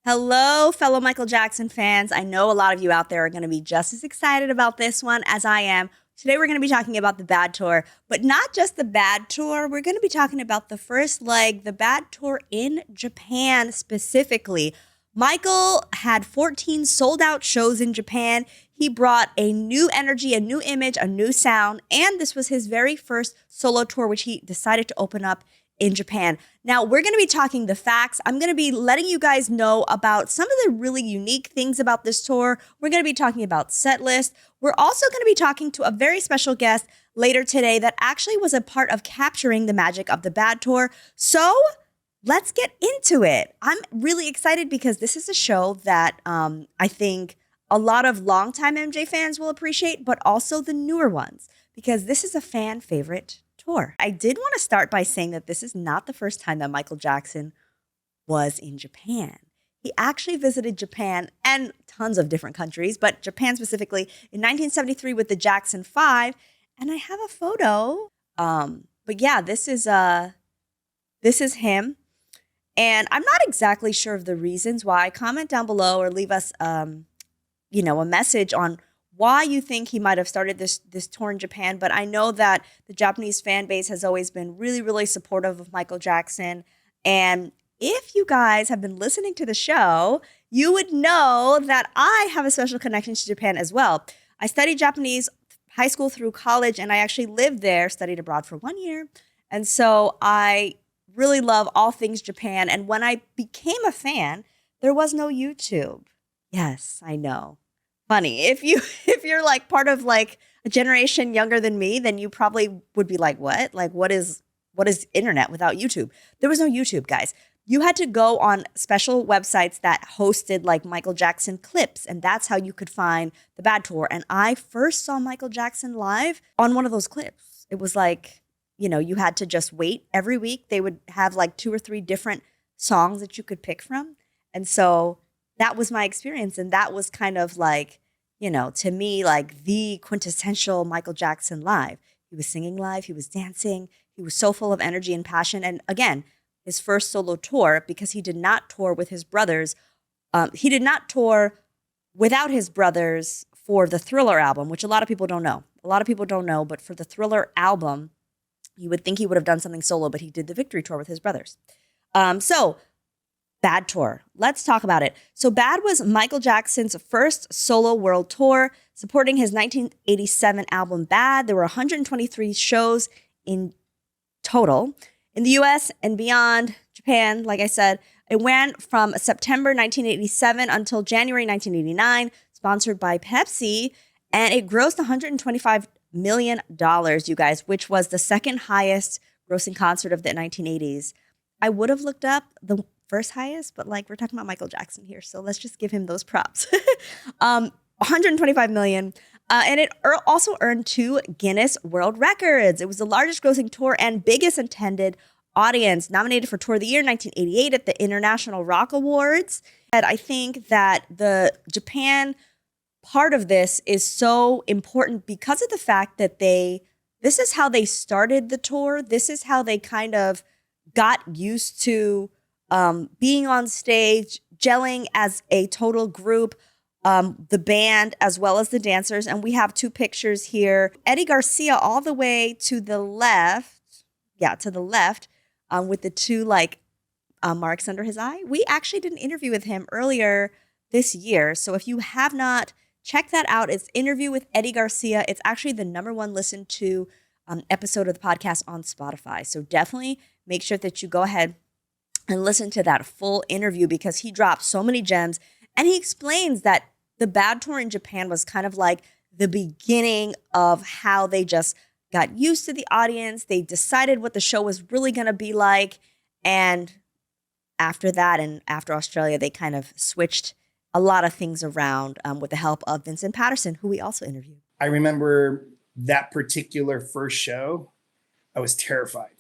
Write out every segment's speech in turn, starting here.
Hello, fellow Michael Jackson fans. I know a lot of you out there are going to be just as excited about this one as I am. Today, we're going to be talking about the Bad Tour, but not just the Bad Tour. We're going to be talking about the first leg, the Bad Tour in Japan specifically. Michael had 14 sold out shows in Japan. He brought a new energy, a new image, a new sound, and this was his very first solo tour, which he decided to open up in Japan. Now, we're going to be talking the facts. I'm going to be letting you guys know about some of the really unique things about this tour. We're going to be talking about setlist. We're also going to be talking to a very special guest later today that actually was a part of capturing the magic of the Bad Tour. So let's get into it. I'm really excited because this is a show that I think a lot of longtime MJ fans will appreciate, but also the newer ones, because this is a fan favorite tour. I did want to start by saying that this is not the first time that Michael Jackson was in Japan. He actually visited Japan and tons of different countries, but Japan specifically in 1973 with the Jackson 5. And I have a photo. But yeah, this is him. And I'm not exactly sure of the reasons why. Comment down below or leave us a message on why you think he might have started this tour in Japan. But I know that the Japanese fan base has always been really, really supportive of Michael Jackson. And if you guys have been listening to the show, you would know that I have a special connection to Japan as well. I studied Japanese high school through college, and I actually lived there, studied abroad for 1 year. And so I really love all things Japan. And when I became a fan, there was no YouTube. Yes, I know. Funny. If you're like part of like a generation younger than me, then you probably would be like, what? Like, what is internet without YouTube? There was no YouTube, guys. You had to go on special websites that hosted like Michael Jackson clips, and that's how you could find the Bad Tour. And I first saw Michael Jackson live on one of those clips. It was like, you had to just wait. Every week they would have like 2 or 3 different songs that you could pick from. And so that was my experience. And that was kind of like, to me, like the quintessential Michael Jackson live. He was singing live. He was dancing. He was so full of energy and passion. And again, his first solo tour, because he did not tour with his brothers. He did not tour without his brothers for the Thriller album, which a lot of people don't know. But for the Thriller album, you would think he would have done something solo, but he did the Victory Tour with his brothers. So Bad Tour. Let's talk about it. So Bad was Michael Jackson's first solo world tour, supporting his 1987 album Bad. There were 123 shows in total. In the US and beyond, Japan, like I said, it went from September 1987 until January 1989, sponsored by Pepsi, and it grossed $125 million, you guys, which was the second highest grossing concert of the 1980s. I would have looked up the first highest, but like we're talking about Michael Jackson here, so let's just give him those props. 125 million. And it also earned 2 Guinness World Records. It was the largest grossing tour and biggest attended audience, nominated for Tour of the Year 1988 at the International Rock Awards. And I think that the Japan part of this is so important because of the fact that this is how they started the tour. This is how they kind of got used to being on stage, gelling as a total group, the band as well as the dancers. And we have 2 pictures here. Eddie Garcia all the way to the left. Yeah, to the left with the 2 marks under his eye. We actually did an interview with him earlier this year. So if you have not checked that out, it's Interview with Eddie Garcia. It's actually the #1 listened to episode of the podcast on Spotify. So definitely make sure that you go ahead and listen to that full interview because he dropped so many gems. And he explains that the Bad Tour in Japan was kind of like the beginning of how they just got used to the audience. They decided what the show was really going to be like. And after that, and after Australia, they kind of switched a lot of things around with the help of Vincent Patterson, who we also interviewed. I remember that particular first show, I was terrified.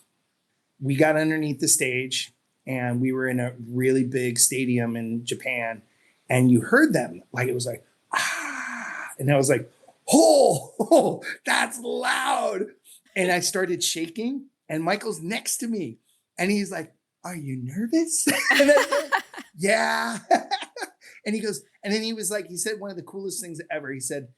We got underneath the stage and we were in a really big stadium in Japan, and you heard them like, it was like, ah, and I was like, oh, that's loud. And I started shaking, and Michael's next to me and he's like, are you nervous? And I said, yeah. And he goes, and then he was like, he said one of the coolest things ever. He said,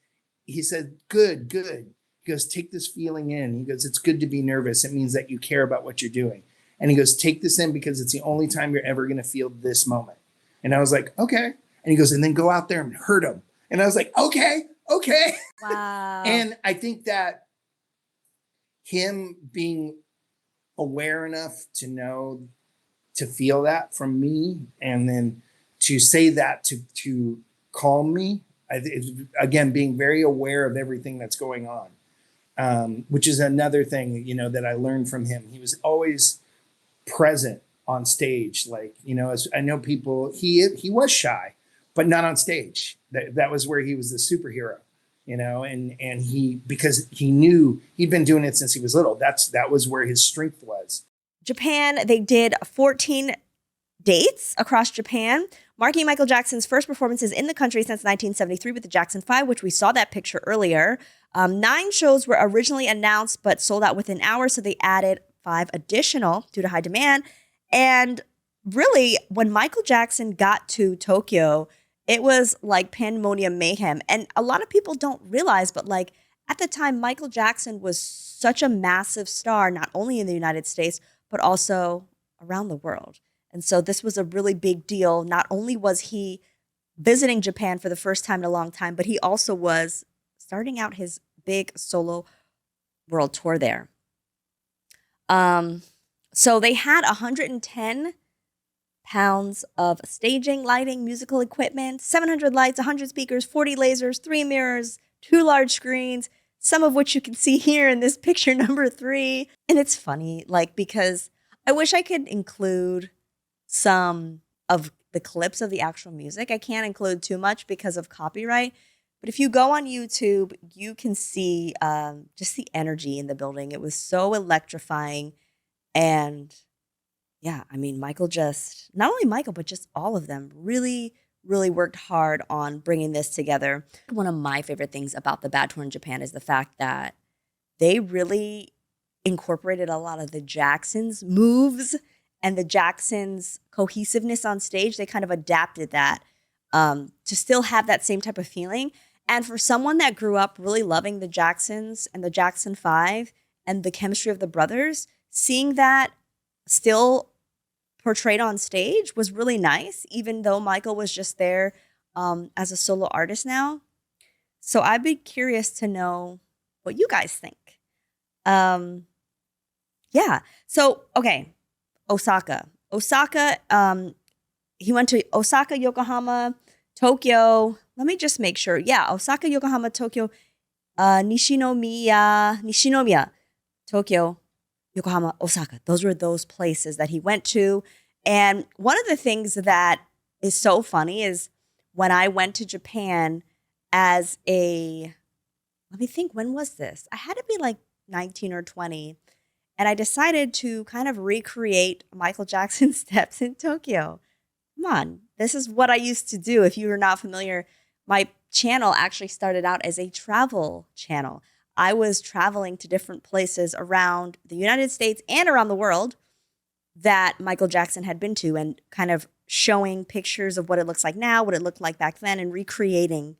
good, good. He goes, take this feeling in. He goes, it's good to be nervous. It means that you care about what you're doing. And he goes, take this in because it's the only time you're ever going to feel this moment. And I was like, okay. And he goes, and then go out there and hurt him. And I was like, okay. Wow. And I think that him being aware enough to know, to feel that from me, and then to say that to calm me, again, being very aware of everything that's going on, which is another thing, that I learned from him. He was always present on stage. Like, as I know people, he was shy, but not on stage. That was where he was the superhero, and he, because he knew he'd been doing it since he was little. That was where his strength was. Japan, they did 14 dates across Japan, marking Michael Jackson's first performances in the country since 1973 with the Jackson 5, which we saw that picture earlier. 9 shows were originally announced but sold out within hours, so they added 5 additional due to high demand. And really, when Michael Jackson got to Tokyo, it was like pandemonium mayhem. And a lot of people don't realize, but like at the time, Michael Jackson was such a massive star, not only in the United States, but also around the world. And so this was a really big deal. Not only was he visiting Japan for the first time in a long time, but he also was starting out his big solo world tour there. So they had 110 pounds of staging, lighting, musical equipment, 700 lights, 100 speakers, 40 lasers, 3 mirrors, 2 large screens, some of which you can see here in this picture number 3. And it's funny, because I wish I could include some of the clips of the actual music. I can't include too much because of copyright. But if you go on YouTube, you can see just the energy in the building. It was so electrifying. And yeah, I mean, not only Michael, but just all of them really, really worked hard on bringing this together. One of my favorite things about the Bad Tour in Japan is the fact that they really incorporated a lot of the Jacksons' moves and the Jacksons' cohesiveness on stage. They kind of adapted that to still have that same type of feeling. And for someone that grew up really loving the Jacksons and the Jackson 5 and the chemistry of the brothers, seeing that still portrayed on stage was really nice, even though Michael was just there as a solo artist now. So I'd be curious to know what you guys think. Yeah. So, okay. Osaka, he went to Osaka, Yokohama, Tokyo. Let me just make sure. Yeah. Osaka, Yokohama, Tokyo, Nishinomiya, Tokyo, Yokohama, Osaka. Those were those places that he went to. And one of the things that is so funny is when I went to Japan let me think, when was this? I had to be like 19 or 20. And I decided to kind of recreate Michael Jackson's steps in Tokyo. Come on, this is what I used to do. If you are not familiar, my channel actually started out as a travel channel. I was traveling to different places around the United States and around the world that Michael Jackson had been to, and kind of showing pictures of what it looks like now, what it looked like back then, and recreating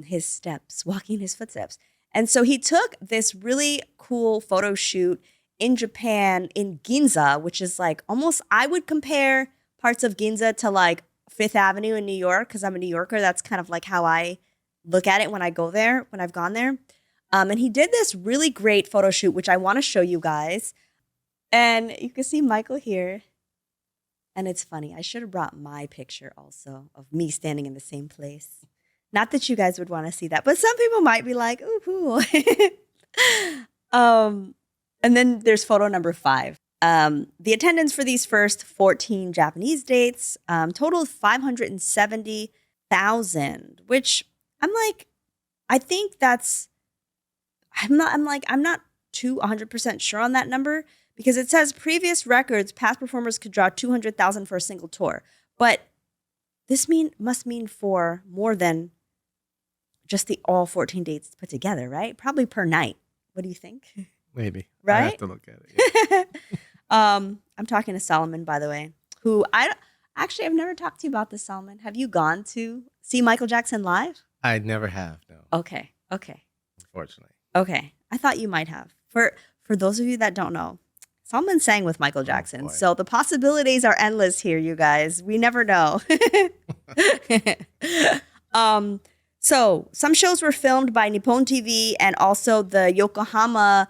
his steps, walking his footsteps. And so he took this really cool photo shoot in Japan in Ginza, which is like almost, I would compare parts of Ginza to like Fifth Avenue in New York, because I'm a New Yorker. That's kind of like how I look at it when I go there, when I've gone there. And he did this really great photo shoot, which I want to show you guys. And you can see Michael here. And it's funny. I should have brought my picture also of me standing in the same place. Not that you guys would want to see that, but some people might be like, ooh, cool. And then there's photo number 5. The attendance for these first 14 Japanese dates totaled 570,000, which I'm not too 100% sure on that number, because it says previous records, past performers could draw 200,000 for a single tour. But this must mean for more than just the all 14 dates put together, right? Probably per night. What do you think? Maybe. Right? I have to look at it. Yeah. I'm talking to Solomon, by the way, who I Actually, I've never talked to you about this, Salman. Have you gone to see Michael Jackson live? I never have, no. Okay. Unfortunately. Okay. I thought you might have. For those of you that don't know, Salman sang with Michael Jackson. boy. So the possibilities are endless here, you guys. We never know. So some shows were filmed by Nippon TV, and also the Yokohama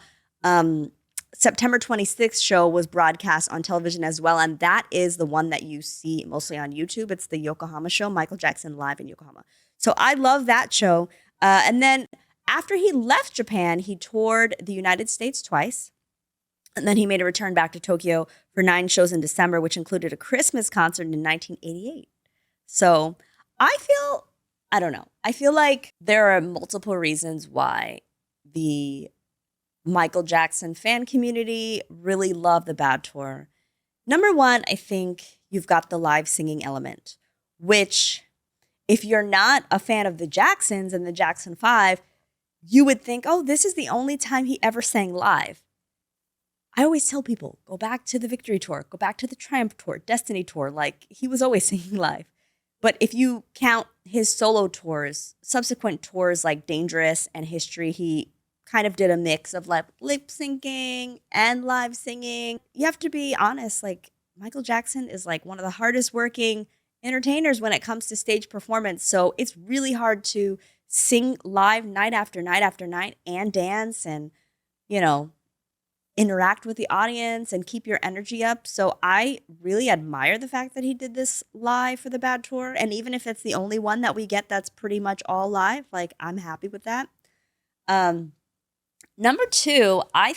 September 26th show was broadcast on television as well. And that is the one that you see mostly on YouTube. It's the Yokohama show, Michael Jackson Live in Yokohama. So I love that show. And then after he left Japan, he toured the United States twice. And then he made a return back to Tokyo for 9 shows in December, which included a Christmas concert in 1988. So I don't know. I feel like there are multiple reasons why the Michael Jackson fan community really love the Bad Tour. Number one, I think you've got the live singing element, which if you're not a fan of the Jacksons and the Jackson 5, you would think, oh, this is the only time he ever sang live. I always tell people, go back to the Victory Tour, go back to the Triumph Tour, Destiny Tour. Like, he was always singing live. But if you count his solo tours, subsequent tours like Dangerous and History, he kind of did a mix of like lip syncing and live singing. You have to be honest, like Michael Jackson is like one of the hardest working entertainers when it comes to stage performance. So it's really hard to sing live night after night after night and dance and, you know, interact with the audience and keep your energy up. So I really admire the fact that he did this live for the Bad Tour. And even if it's the only one that we get that's pretty much all live, like I'm happy with that. Number two, I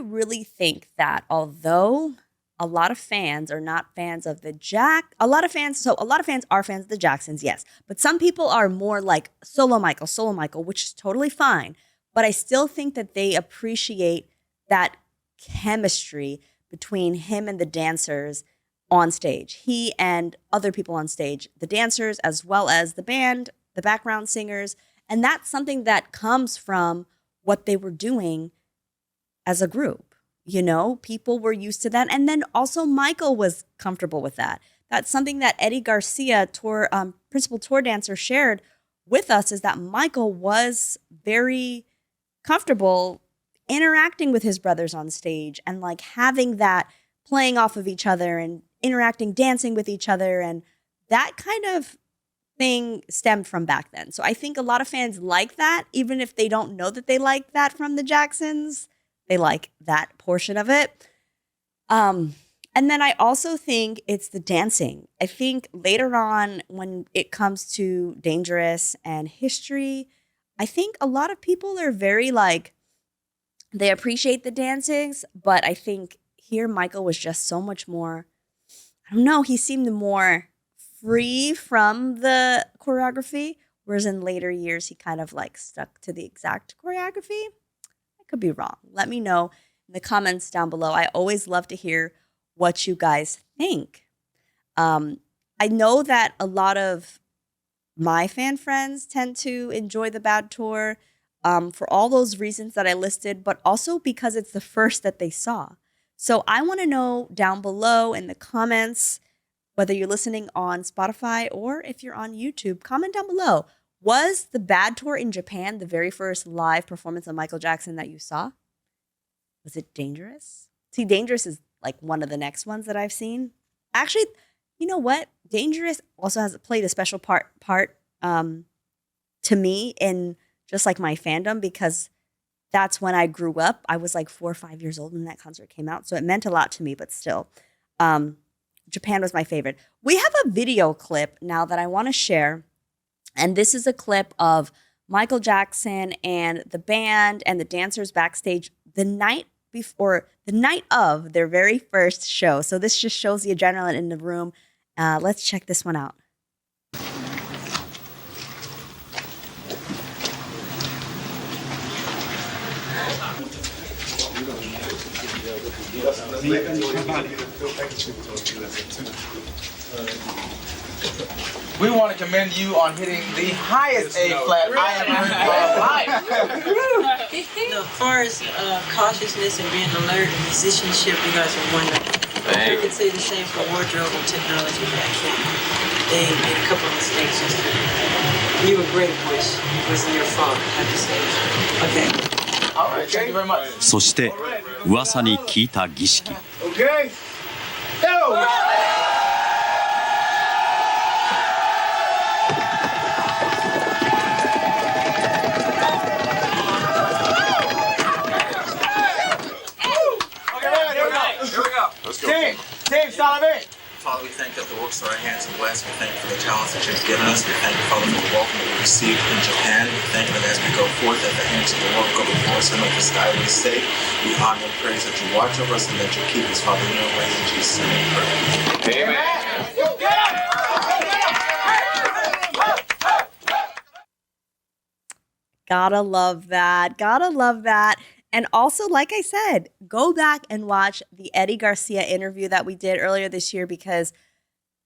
really think that although a lot of fans are not fans of a lot of fans are fans of the Jacksons, yes. But some people are more like solo Michael, which is totally fine. But I still think that they appreciate that chemistry between him and the dancers on stage. He and other people on stage, the dancers as well as the band, the background singers. And that's something that comes from what they were doing as a group. You know, people were used to that. And then also Michael was comfortable with that. That's something that Eddie Garcia, principal tour dancer, shared with us, is that Michael was very comfortable interacting with his brothers on stage and like having that playing off of each other and interacting, dancing with each other. And that kind of thing stemmed from back then. So I think a lot of fans like that, even if they don't know that they like that from the Jacksons, they like that portion of it. And then I also think it's the dancing. I think later on when it comes to Dangerous and History, I think a lot of people are very like, they appreciate the dancings, but I think here Michael was just so much more, I don't know, he seemed more free from the choreography, whereas in later years he kind of like stuck to the exact choreography. I could be wrong. Let me know in the comments down below. I always love to hear what you guys think. I know that a lot of my fan friends tend to enjoy the Bad Tour for all those reasons that I listed, but also because it's the first that they saw. So I want to know down below in the comments, whether you're listening on Spotify or if you're on YouTube, comment down below. Was the Bad Tour in Japan the very first live performance of Michael Jackson that you saw? Was it Dangerous? See, Dangerous is like one of the next ones that I've seen. Actually, you know what? Dangerous also has played a special part to me in just like my fandom, because that's when I grew up. I was like 4 or 5 years old when that concert came out. So it meant a lot to me, but still, Japan was my favorite. We have a video clip now that I want to share. And this is a clip of Michael Jackson and the band and the dancers backstage the night of their very first show. So this just shows the adrenaline in the room. Let's check this one out. We want to commend you on hitting the highest A flat I have heard in my life. As far as cautiousness and being alert and musicianship, you guys are wonderful. I can say the same for wardrobe and technology, but I can't. They made a couple of mistakes yesterday. You were great, boys. It wasn't your fault. I have to say. Okay. All right, thank you very much. そして噂に聞いた儀式 Okay. Go! Team, Salome. Father, we thank you for the works of our hands and bless. We thank you for the talents that you've given us. We thank you, Father, for the welcome that we received in Japan. We thank you that as we go forth, that the hands of the world go before us and let the sky be safe. We honor and praise that you watch over us and that you keep us, Father, in your ways. In Jesus' name we pray. Amen. Gotta love that. Gotta love that. And also, like I said, go back and watch the Eddie Garcia interview that we did earlier this year, because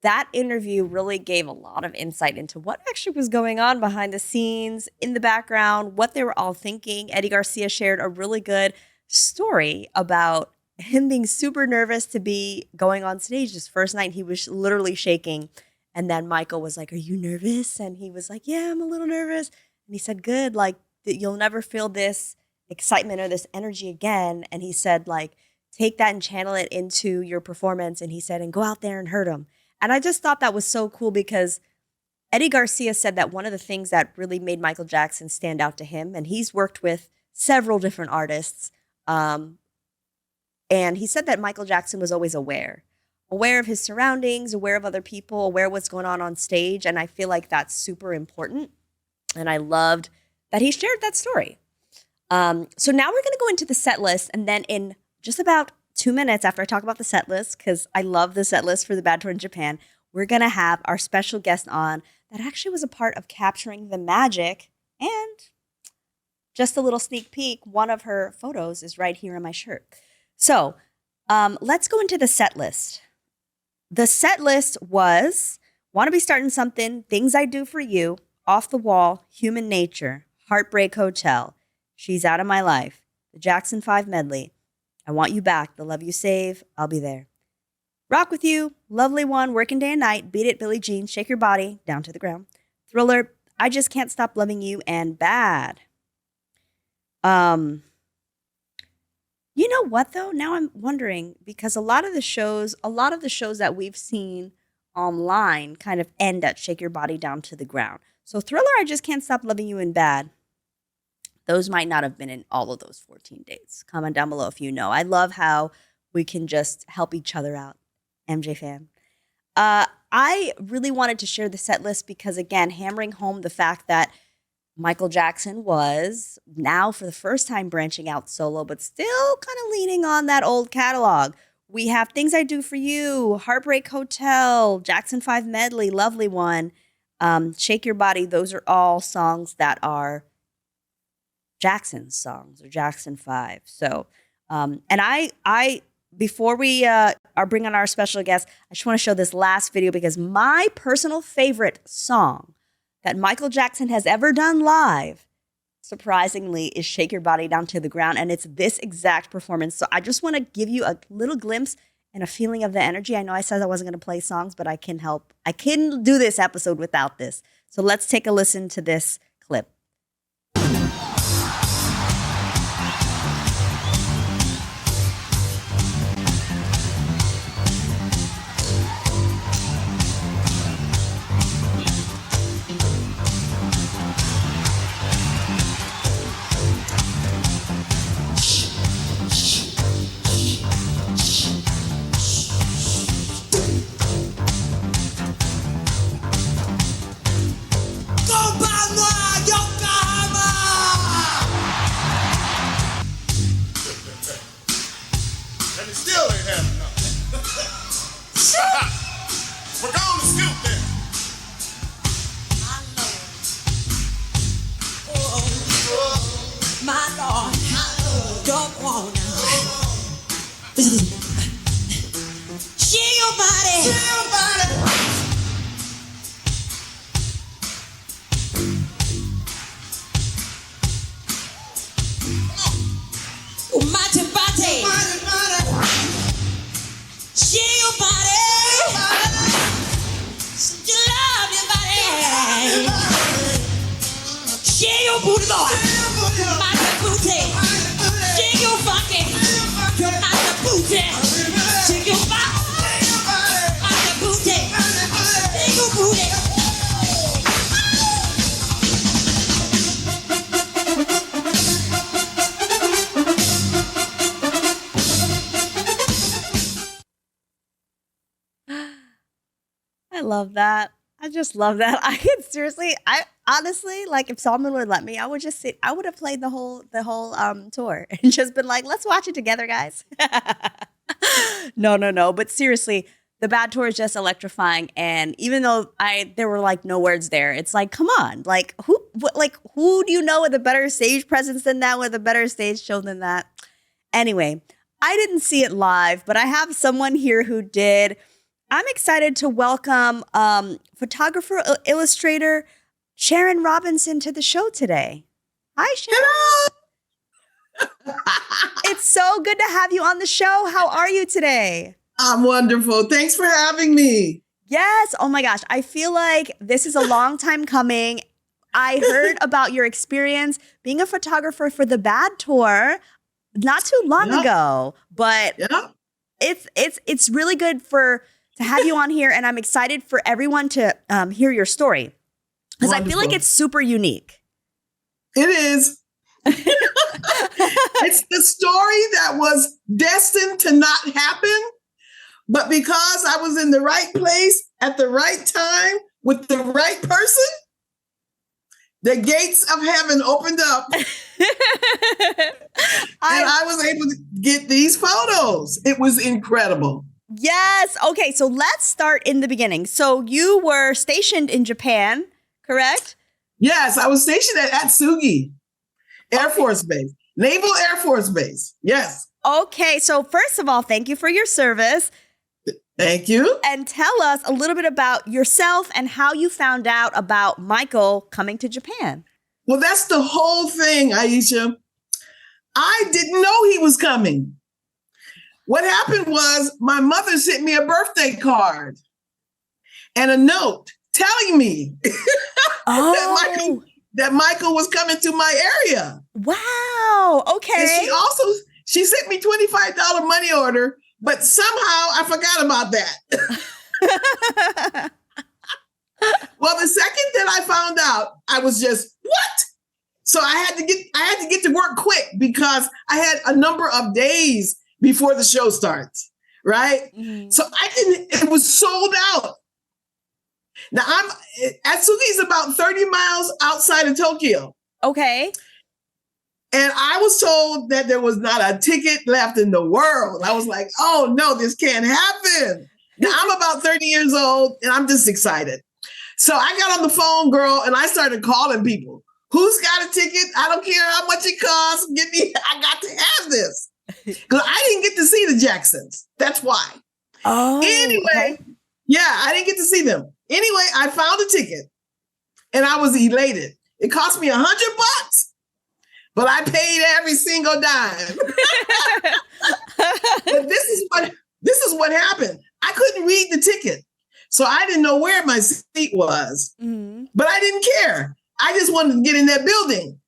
that interview really gave a lot of insight into what actually was going on behind the scenes, in the background, what they were all thinking. Eddie Garcia shared a really good story about him being super nervous to be going on stage. His first night, he was literally shaking. And then Michael was like, "Are you nervous?" And he was like, "Yeah, I'm a little nervous." And he said, "Good, like you'll never feel this excitement or this energy again." And he said, like, take that and channel it into your performance. And he said, and go out there and hurt them. And I just thought that was so cool, because Eddie Garcia said that one of the things that really made Michael Jackson stand out to him, and he's worked with several different artists, and he said that Michael Jackson was always aware of his surroundings, aware of other people, aware of what's going on stage. And I feel like that's super important. And I loved that he shared that story. So now we're going to go into the set list, and then in just about 2 minutes after I talk about the set list, because I love the set list for the Bad Tour in Japan, we're going to have our special guest on that actually was a part of capturing the magic. And just a little sneak peek, one of her photos is right here on my shirt. So let's go into the set list. The set list was Want to Be Starting Something, Things I Do For You, Off the Wall, Human Nature, Heartbreak Hotel, She's Out of My Life, the Jackson 5 medley, I Want You Back, The Love You Save, I'll Be There, Rock With You, Lovely One, Working Day and Night, Beat It, Billie Jean, Shake Your Body, Down to the Ground, Thriller, I Just Can't Stop Loving You, and Bad. You know what though? Now I'm wondering, because a lot of the shows that we've seen online kind of end at Shake Your Body, Down to the Ground. So Thriller, I Just Can't Stop Loving You, and Bad, those might not have been in all of those 14 days. Comment down below if you know. I love how we can just help each other out. MJ fam. I really wanted to share the set list because, again, hammering home the fact that Michael Jackson was now for the first time branching out solo, but still kind of leaning on that old catalog. We have Things I Do For You, Heartbreak Hotel, Jackson 5 medley, Lovely One, Shake Your Body. Those are all songs that are Jackson's songs or Jackson 5. So, and I before we are bringing on our special guest, I just want to show this last video because my personal favorite song that Michael Jackson has ever done live, surprisingly, is Shake Your Body Down to the Ground. And it's this exact performance. So I just want to give you a little glimpse and a feeling of the energy. I know I said I wasn't going to play songs, but I can help. I couldn't do this episode without this. So let's take a listen to this clip. Combat-moi, yo! boy. Mata booty. Shake your funky. Mata booty. Shake your body. Mata booty. Shake your booty. I love that. I just love that. I could seriously, I honestly, like if someone would let me, I would just sit, I would have played the whole tour and just been like, let's watch it together, guys. No. But seriously, the Bad Tour is just electrifying. And even though there were like no words there, it's like, come on, like who do you know with a better stage presence than that, with a better stage show than that? Anyway, I didn't see it live, but I have someone here who did. I'm excited to welcome photographer, illustrator Sharon Robinson to the show today. Hi, Sharon. Hello. It's so good to have you on the show. How are you today? I'm wonderful. Thanks for having me. Yes. Oh my gosh. I feel like this is a long time coming. I heard about your experience being a photographer for the Bad Tour not too long ago, but it's really good to have you on here, and I'm excited for everyone to hear your story because I feel like it's super unique. It is. It's the story that was destined to not happen, but because I was in the right place at the right time with the right person, the gates of heaven opened up and I was able to get these photos. It was incredible. Yes. Okay. So let's start in the beginning. So you were stationed in Japan, correct? Yes, I was stationed at Atsugi Air Force Base, Naval Air Force Base. Yes. Okay. So first of all, thank you for your service. Thank you. And tell us a little bit about yourself and how you found out about Michael coming to Japan. Well, that's the whole thing, Aisha. I didn't know he was coming. What happened was my mother sent me a birthday card and a note telling me that Michael was coming to my area. Wow. Okay. And she sent me $25 money order, but somehow I forgot about that. Well, the second that I found out, I was just, what? So I had to get to work quick because I had a number of days before the show starts, right? Mm-hmm. So it was sold out. Now Atsugi is about 30 miles outside of Tokyo. Okay. And I was told that there was not a ticket left in the world. I was like, oh no, this can't happen. Now I'm about 30 years old and I'm just excited. So I got on the phone, girl, and I started calling people. Who's got a ticket? I don't care how much it costs. I got to have this. Because I didn't get to see the Jacksons. That's why. Oh, anyway, okay. Yeah, I didn't get to see them. Anyway, I found a ticket and I was elated. It cost me $100, but I paid every single dime. But this is what happened. I couldn't read the ticket. So I didn't know where my seat was, but I didn't care. I just wanted to get in that building.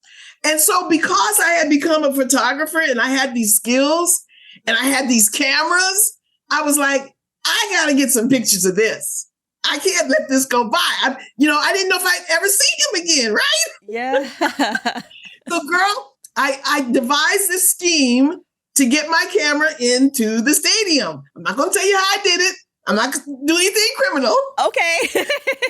And so because I had become a photographer and I had these skills and I had these cameras, I was like, I got to get some pictures of this. I can't let this go by. I didn't know if I'd ever see him again, right? Yeah. So girl, I devised this scheme to get my camera into the stadium. I'm not going to tell you how I did it. I'm not going to do anything criminal. Okay.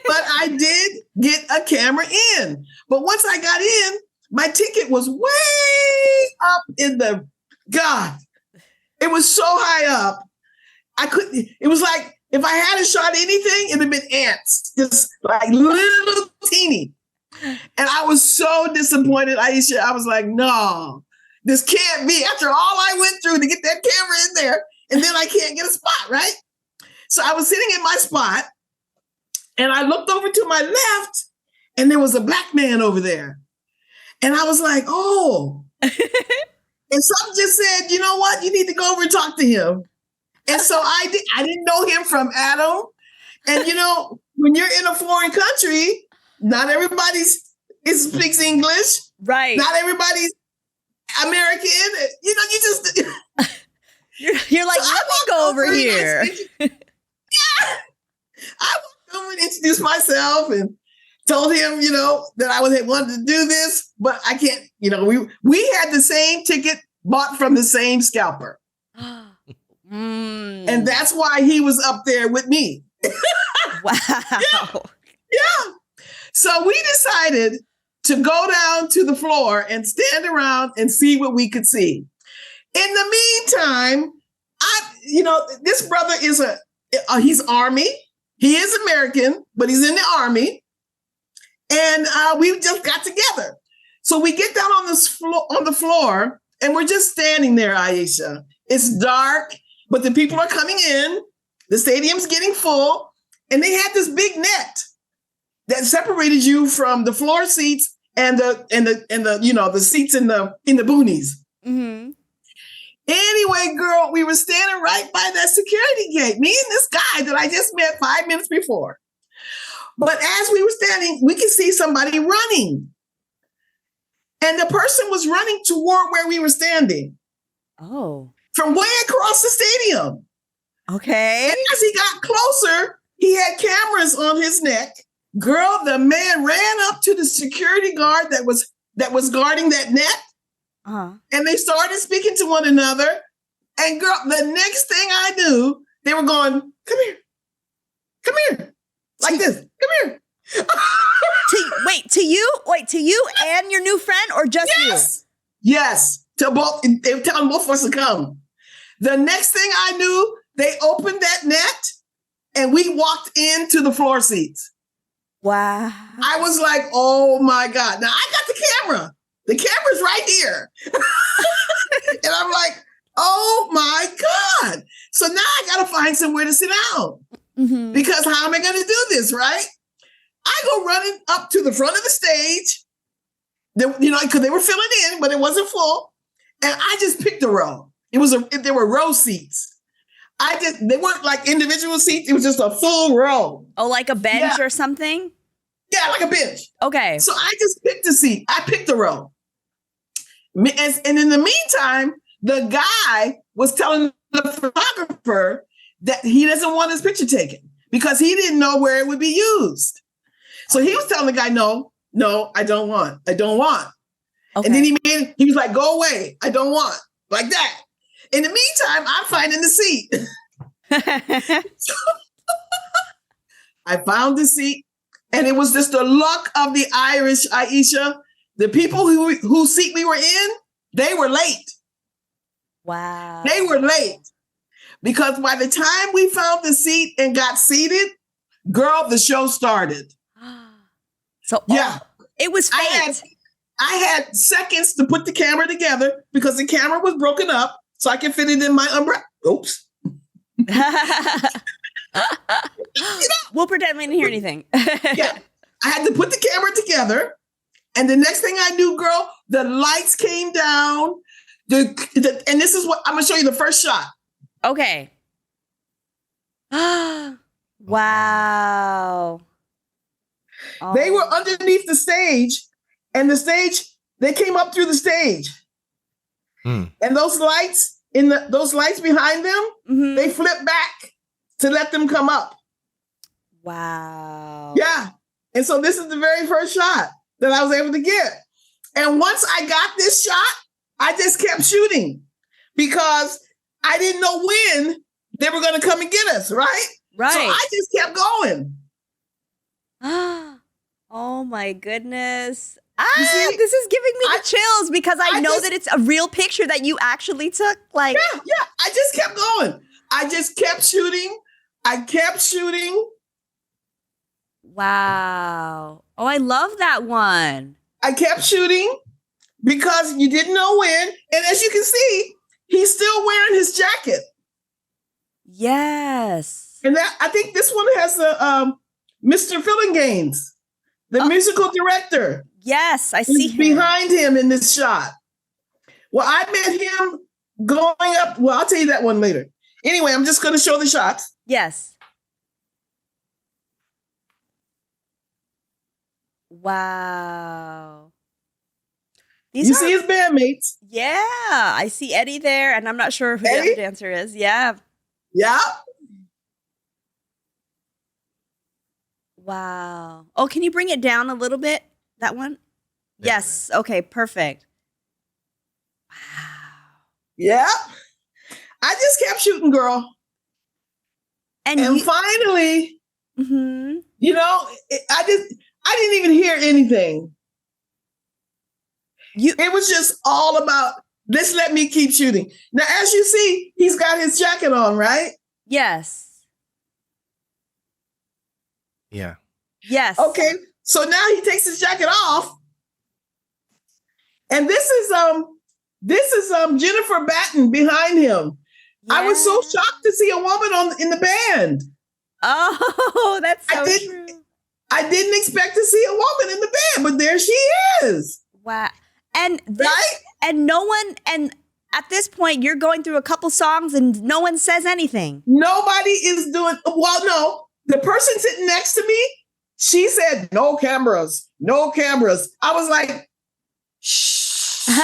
But I did get a camera in. But once I got in, my ticket was way up in the, God, it was so high up. It was like, if I hadn't shot anything, it'd have been ants, just like little teeny. And I was so disappointed, Aisha. I was like, no, this can't be. After all I went through to get that camera in there, and then I can't get a spot, right? So I was sitting in my spot, and I looked over to my left, and there was a black man over there. And I was like, oh. And something just said, you know what? You need to go over and talk to him. And so I didn't know him from Adam. And, when you're in a foreign country, not everybody's speaks English. Right. Not everybody's American. You know, you just You're like, So let me go over and here. I walked over and introduced myself and told him, you know, that I wanted to do this, but I can't, you know, we had the same ticket bought from the same scalper. And that's why he was up there with me. Wow. Yeah. So we decided to go down to the floor and stand around and see what we could see. In the meantime, this brother is he's Army. He is American, but he's in the Army. And we just got together. So we get down on the floor and we're just standing there, Aisha. It's dark, but the people are coming in. The stadium's getting full. And they had this big net that separated you from the floor seats and the seats in the boonies. Mm-hmm. Anyway, girl, we were standing right by that security gate. Me and this guy that I just met 5 minutes before. But as we were standing, we could see somebody running. And the person was running toward where we were standing. Oh. From way across the stadium. Okay. And as he got closer, he had cameras on his neck. Girl, the man ran up to the security guard that was guarding that net. Uh-huh. And they started speaking to one another. And girl, the next thing I knew, they were going, come here. Come here. Like this. Come here. To you and your new friend, or just Yes. Yes. To both. They were telling both of us to come. The next thing I knew, they opened that net and we walked into the floor seats. Wow. I was like, oh my God. Now I got the camera. The camera's right here. And I'm like, oh my God. So now I got to find somewhere to sit down. Mm-hmm. Because how am I going to do this, right? I go running up to the front of the stage, because they were filling in, but it wasn't full. And I just picked a row. There were row seats. They weren't like individual seats. It was just a full row. Oh, like a bench or something? Yeah, like a bench. Okay. So I just picked a seat. I picked a row. And in the meantime, the guy was telling the photographer that he doesn't want his picture taken because he didn't know where it would be used. So he was telling the guy, no, I don't want. Okay. And then he was like, go away. I don't want. Like that. In the meantime, I'm finding the seat. I found the seat, and it was just the luck of the Irish, Aisha. The people whose seat we were in, they were late. Wow. They were late. Because by the time we found the seat and got seated, girl, the show started. So yeah, it was fate. I had seconds to put the camera together because the camera was broken up so I could fit it in my umbrella. Oops. We'll pretend we didn't hear anything. Yeah, I had to put the camera together. And the next thing I knew, girl, the lights came down. And this is what I'm going to show you the first shot. Okay. Wow. Oh. They were underneath the stage, and they came up through the stage. And those lights behind them, mm-hmm. they flipped back to let them come up. Wow. Yeah. And so this is the very first shot that I was able to get. And once I got this shot, I just kept shooting because I didn't know when they were going to come and get us, right? Right. So I just kept going. Oh my goodness. This is giving me the chills because I know that it's a real picture that you actually took. Like, yeah. I just kept going. I just kept shooting. I kept shooting. Wow. Oh, I love that one. I kept shooting because you didn't know when. And as you can see, he's still wearing his jacket. Yes. And I think this one has the Mr. Fillinganes, the musical director. Yes, I see him. Behind him in this shot. Well, I met him going up. Well, I'll tell you that one later. Anyway, I'm just going to show the shots. Yes. Wow. You see his bandmates. Yeah, I see Eddie there, and I'm not sure who the Eddie? other dancer is. Yeah. Yeah. Wow. Oh, can you bring it down a little bit? That one? Yes. Okay, perfect. Wow. Yeah. I just kept shooting, girl. And finally, you know, I didn't even hear anything. It was just all about, let's let me keep shooting. Now, as you see, he's got his jacket on, right? Yes. Yeah. Yes. Okay. So now he takes his jacket off. And this is Jennifer Batten behind him. Yeah. I was so shocked to see a woman in the band. Oh, that's so true. I didn't expect to see a woman in the band, but there she is. Wow. And no one, and at this point, you're going through a couple songs and no one says anything. Nobody is doing, well, no. The person sitting next to me, she said, no cameras, no cameras. I was like, shh. Get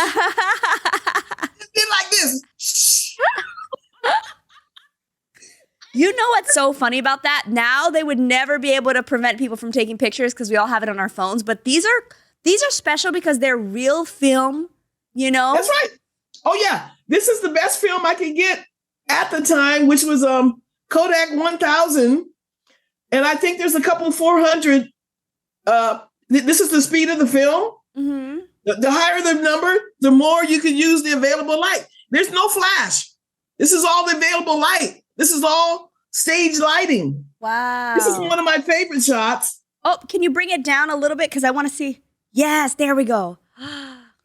like this. Shh. You know what's so funny about that? Now they would never be able to prevent people from taking pictures because we all have it on our phones. But these are special because they're real film, you know? That's right. Oh, yeah. This is the best film I could get at the time, which was Kodak 1000. And I think there's a couple 400. This is the speed of the film. Mm-hmm. The higher the number, the more you can use the available light. There's no flash. This is all the available light. This is all stage lighting. Wow. This is one of my favorite shots. Oh, can you bring it down a little bit? Because I want to see. Yes, there we go.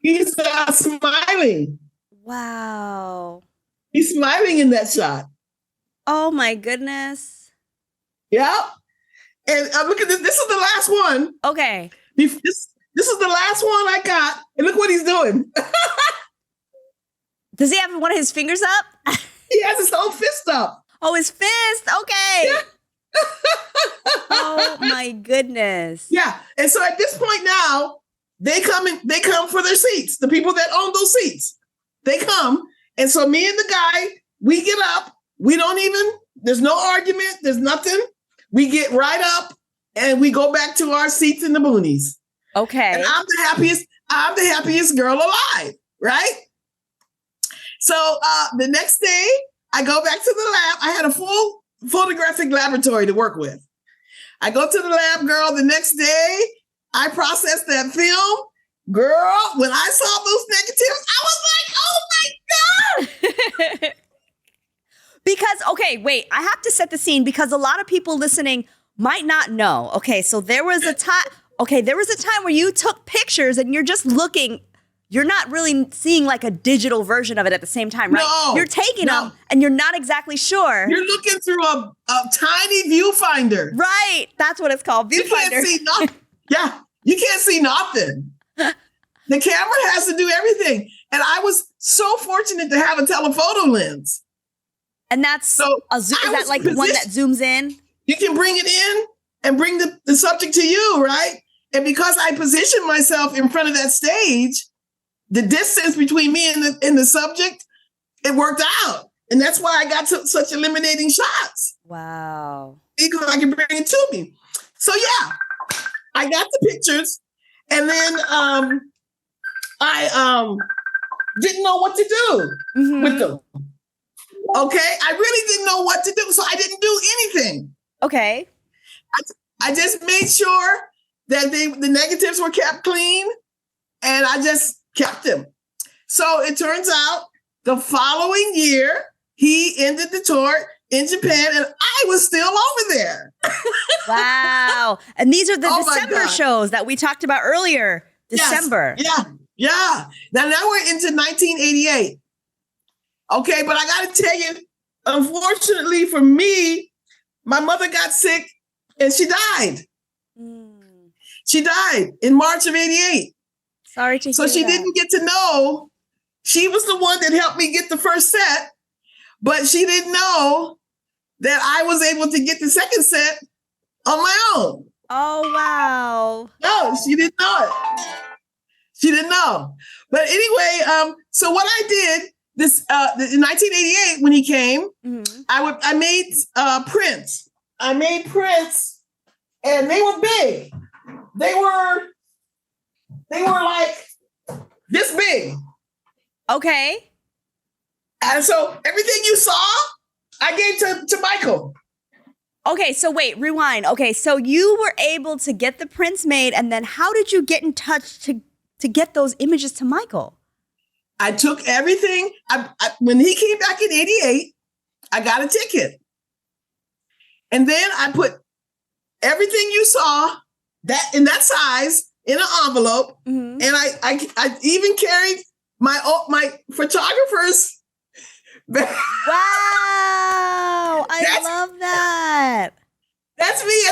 He's smiling. Wow. He's smiling in that shot. Oh, my goodness. Yeah. And look at this. This is the last one. Okay. This is the last one I got. And look what he's doing. Does he have one of his fingers up? He has his whole fist up. Oh, his fist. Okay. Yeah. Oh my goodness. Yeah. And so at this point now, they come for their seats. The people that own those seats, they come. And so me and the guy, we get up. There's no argument. There's nothing. We get right up and we go back to our seats in the boonies. Okay. And I'm the happiest girl alive. Right. So the next day, I go back to the lab. I had a full photographic laboratory to work with. I go to the lab, girl. The next day, I processed that film. Girl, when I saw those negatives, I was like, oh my God. Because, okay, wait, I have to set the scene because a lot of people listening might not know. Okay, so there was a time where you took pictures and you're just looking. You're not really seeing like a digital version of it at the same time, right? No, you're taking them and you're not exactly sure. You're looking through a tiny viewfinder. Right. That's what it's called. Viewfinder. You can't see nothing. Yeah. You can't see nothing. The camera has to do everything. And I was so fortunate to have a telephoto lens. And that's is that like the one that zooms in? You can bring it in and bring the subject to you, right? And because I positioned myself in front of that stage, the distance between me and the subject, it worked out. And that's why I got such eliminating shots. Wow. Because I can bring it to me. So yeah, I got the pictures and then I didn't know what to do with them. Okay. I really didn't know what to do. So I didn't do anything. Okay. I just made sure that the negatives were kept clean and I just kept them. So it turns out the following year, he ended the tour in Japan and I was still over there. Wow. And these are the December shows that we talked about earlier. December. Yes. Yeah. Now we're into 1988. Okay. But I got to tell you, unfortunately for me, my mother got sick and she died. She died in March of 88. Sorry to hear So she didn't get to know. She was the one that helped me get the first set, but she didn't know that I was able to get the second set on my own. Oh, wow. No, know. She didn't know it. She didn't know. But anyway, so what I did this in 1988 when he came, I made prints. I made prints, and they were big. They were like this big. Okay. And so everything you saw, I gave to Michael. Okay, so wait, rewind. Okay, so you were able to get the prints made, and then how did you get in touch to get those images to Michael? I took everything. When he came back in 88, I got a ticket. And then I put everything you saw that in that size in an envelope. And I even carried my photographer's bag. Wow, I love that. That's me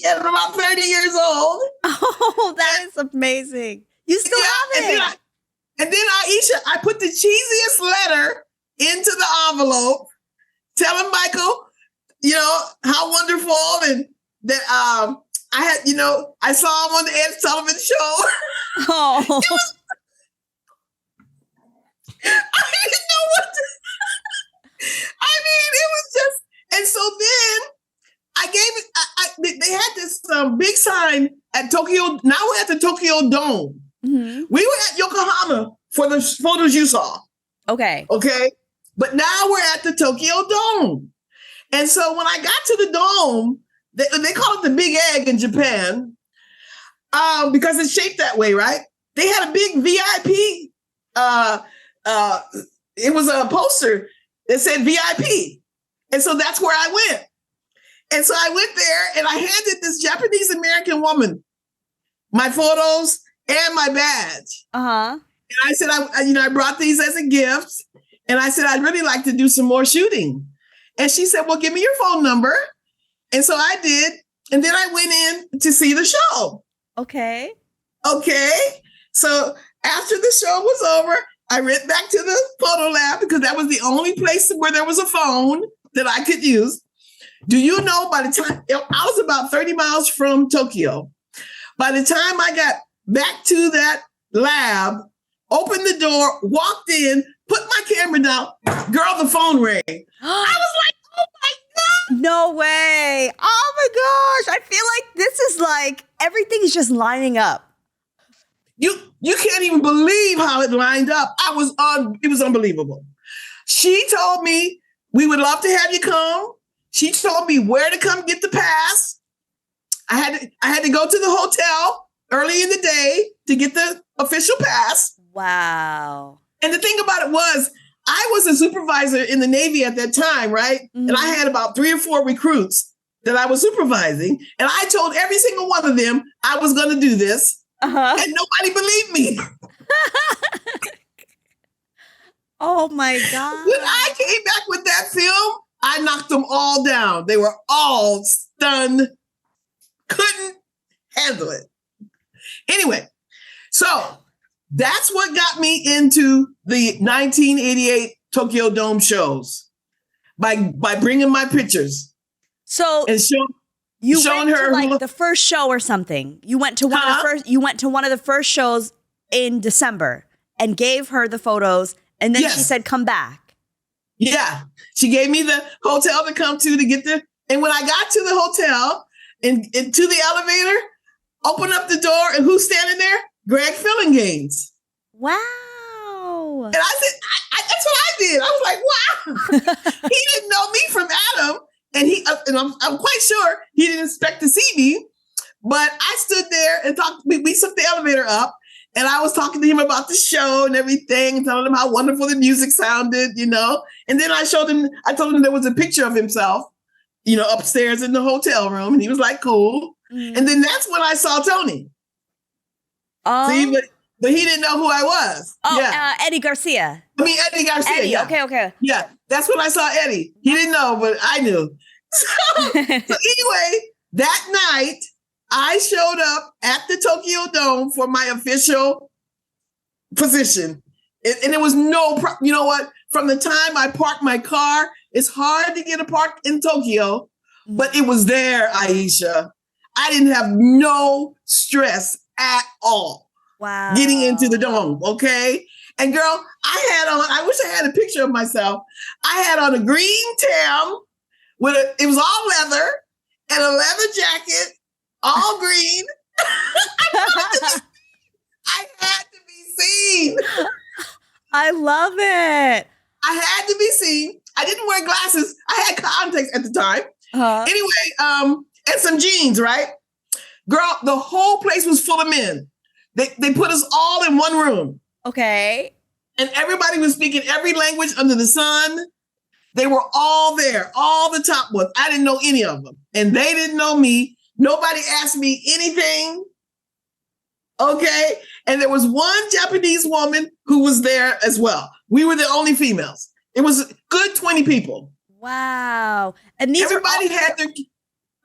at about 30 years old. Oh, that is amazing. You still have it. And then Aisha, I put the cheesiest letter into the envelope, telling Michael, how wonderful, and that I had, I saw him on the Ed Sullivan show. Oh. I didn't know what to. It was just, and so then I gave it. They had this big sign at Tokyo. Now we're at the Tokyo Dome. We were at Yokohama for the photos you saw. Okay. Okay. But now we're at the Tokyo Dome. And so when I got to the dome, they call it the big egg in Japan because it's shaped that way, right? They had a big VIP. It was a poster that said VIP. And so that's where I went. And so I went there and I handed this Japanese American woman my photos and my badge. And I said, I brought these as a gift. And I said, I'd really like to do some more shooting. And she said, well, give me your phone number. And so I did. And then I went in to see the show. Okay. So after the show was over, I went back to the photo lab because that was the only place where there was a phone that I could use. Do you know, by the time I was about 30 miles from Tokyo, by the time I got back to that lab, opened the door, walked in, put my camera down, girl, the phone rang. I was like, oh my God. No way. Oh my gosh. I feel like this is like everything is just lining up. You can't even believe how it lined up. It was unbelievable. She told me we would love to have you come. She told me where to come get the pass. I had to go to the hotel early in the day to get the official pass. Wow. And the thing about it was, I was a supervisor in the Navy at that time, right? And I had about 3 or 4 recruits that I was supervising. And I told every single one of them I was going to do this. And nobody believed me. Oh my God. When I came back with that film, I knocked them all down. They were all stunned, couldn't handle it. Anyway, so that's what got me into the 1988 Tokyo Dome shows by bringing my pictures. So and you showing went her to like the first show or something. You went to one of the first. You went to one of the first shows in December and gave her the photos, and then she said, "Come back." Yeah, she gave me the hotel to come to get the. And when I got to the hotel and to the elevator, open up the door, and who's standing there? Greg Fillinganes. Wow. And I said, that's what I did. I was like, wow. He didn't know me from Adam. And I'm quite sure he didn't expect to see me. But I stood there and talked. We took the elevator up. And I was talking to him about the show and everything, and telling him how wonderful the music sounded, And then I told him there was a picture of himself, upstairs in the hotel room. And he was like, cool. And then that's when I saw Tony. See, but he didn't know who I was. Oh, yeah. Eddie Garcia. Eddie Garcia. Eddie, yeah. Okay. Yeah, that's when I saw Eddie. He didn't know, but I knew. So anyway, that night, I showed up at the Tokyo Dome for my official position. And it was you know what? From the time I parked my car, it's hard to get a park in Tokyo, but it was there, Aisha. I didn't have no stress at all. Wow. Getting into the dome, okay? And girl, I wish I had a picture of myself. I had on a green tam it was all leather and a leather jacket, all green. I had to be seen. I love it. I had to be seen. I didn't wear glasses. I had contacts at the time. Anyway, and some jeans, right? Girl, the whole place was full of men. They put us all in one room. Okay. And everybody was speaking every language under the sun. They were all there, all the top ones. I didn't know any of them. And they didn't know me. Nobody asked me anything. Okay. And there was one Japanese woman who was there as well. We were the only females. It was a good 20 people. Wow. And everybody had their...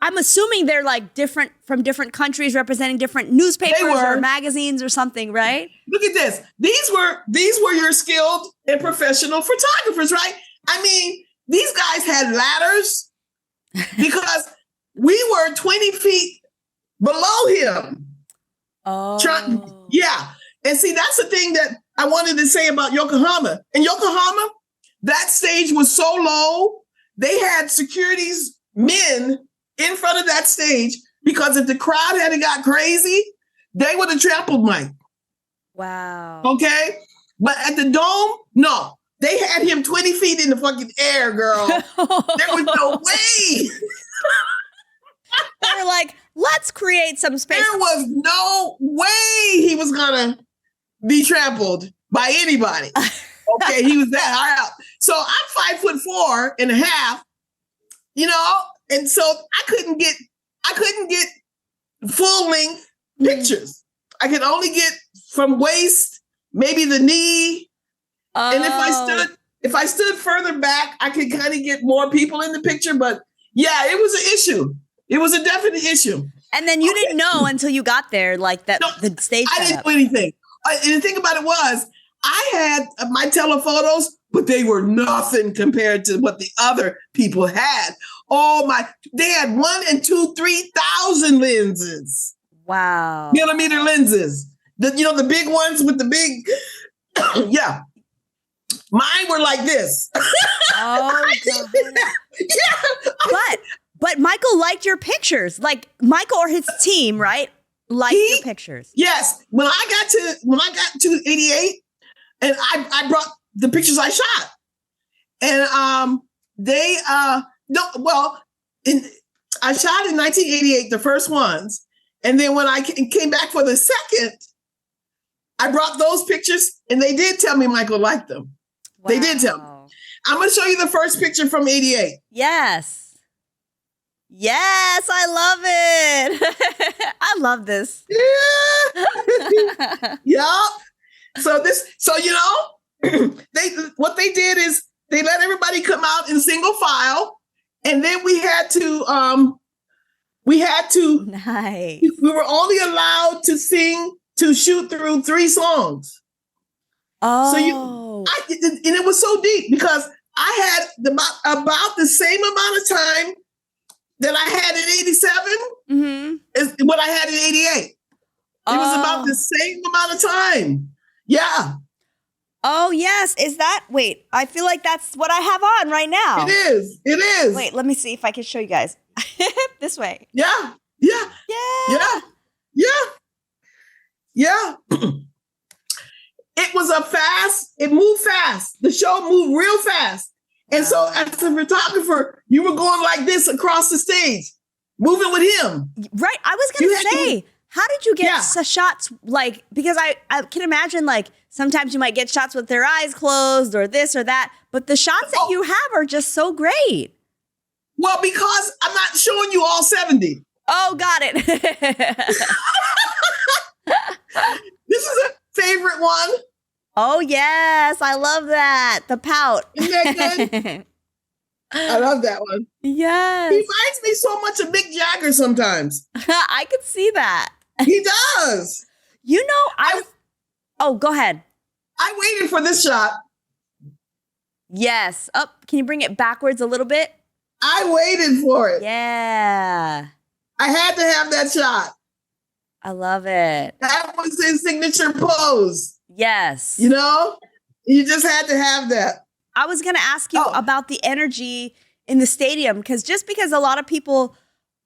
I'm assuming they're like different from different countries representing different newspapers or magazines or something, right? Look at this. These were your skilled and professional photographers, right? I mean, these guys had ladders because we were 20 feet below him. Oh. Yeah. And see, that's the thing that I wanted to say about Yokohama. In Yokohama, that stage was so low, they had security's men in front of that stage because if the crowd hadn't got crazy, they would have trampled Mike. Wow. Okay? But at the dome, no. They had him 20 feet in the fucking air, girl. There was no way. They were like, let's create some space. There was no way he was going to be trampled by anybody. Okay, he was that high up. So I'm 5'4.5", you know, and so I couldn't get full length pictures. I could only get from waist, maybe the knee. Oh. And if I stood further back, I could kind of get more people in the picture. But yeah, it was an issue. It was a definite issue. And then you didn't know until you got there, like that the stage. I didn't do anything. And the thing about it was, I had my telephotos, but they were nothing compared to what the other people had. Oh my! They had 1,000 and 2,000, 3,000 lenses. Wow! Millimeter lenses. The big ones with the big. Yeah, mine were like this. Oh God! Yeah, but Michael liked your pictures. Like Michael or his team, right? Liked your pictures. Yes. When I got to 88, and I brought the pictures I shot, and I shot in 1988 the first ones, and then when I came back for the second, I brought those pictures, and they did tell me Michael liked them. Wow. They did tell me. I'm going to show you the first picture from 88. Yes. Yes, I love it. I love this. Yeah. Yeah. So what they did is they let everybody come out in single file, and then we had to nice. We were only allowed to shoot through 3 songs. Oh. And it was so deep because I had about the same amount of time that I had in 87 is what I had in 88. It was about the same amount of time. Yeah. Oh, yes. Wait, I feel like that's what I have on right now. It is. Wait, let me see if I can show you guys. This way. Yeah. Yeah. Yeah. Yeah. Yeah. It moved fast. The show moved real fast. And so as a photographer, you were going like this across the stage, moving with him. Right. I was going to say, how did you get shots? Like, because I can imagine like sometimes you might get shots with their eyes closed or this or that, but the shots that you have are just so great. Well, because I'm not showing you all 70. Oh, got it. This is a favorite one. Oh, yes. I love that. The pout. Isn't that good? I love that one. Yes. He reminds me so much of Mick Jagger sometimes. I could see that. He does. You know, oh, go ahead. I waited for this shot. Yes. Can you bring it backwards a little bit? I waited for it. Yeah. I had to have that shot. I love it. That was his signature pose. Yes. You know, you just had to have that. I was going to ask you about the energy in the stadium, because just because a lot of people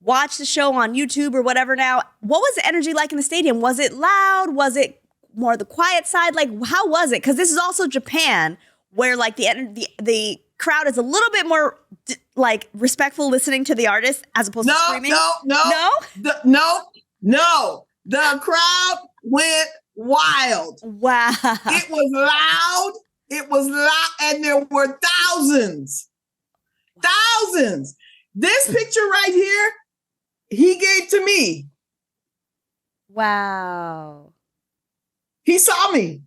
watch the show on YouTube or whatever now, what was the energy like in the stadium? Was it loud? Was it more the quiet side? Like, how was it? Because this is also Japan, where like the crowd is a little bit more like respectful, listening to the artist as opposed to screaming. No. The crowd went wild. Wow. It was loud. It was loud, and there were thousands. Thousands. This picture right here, he gave to me. Wow. He saw me.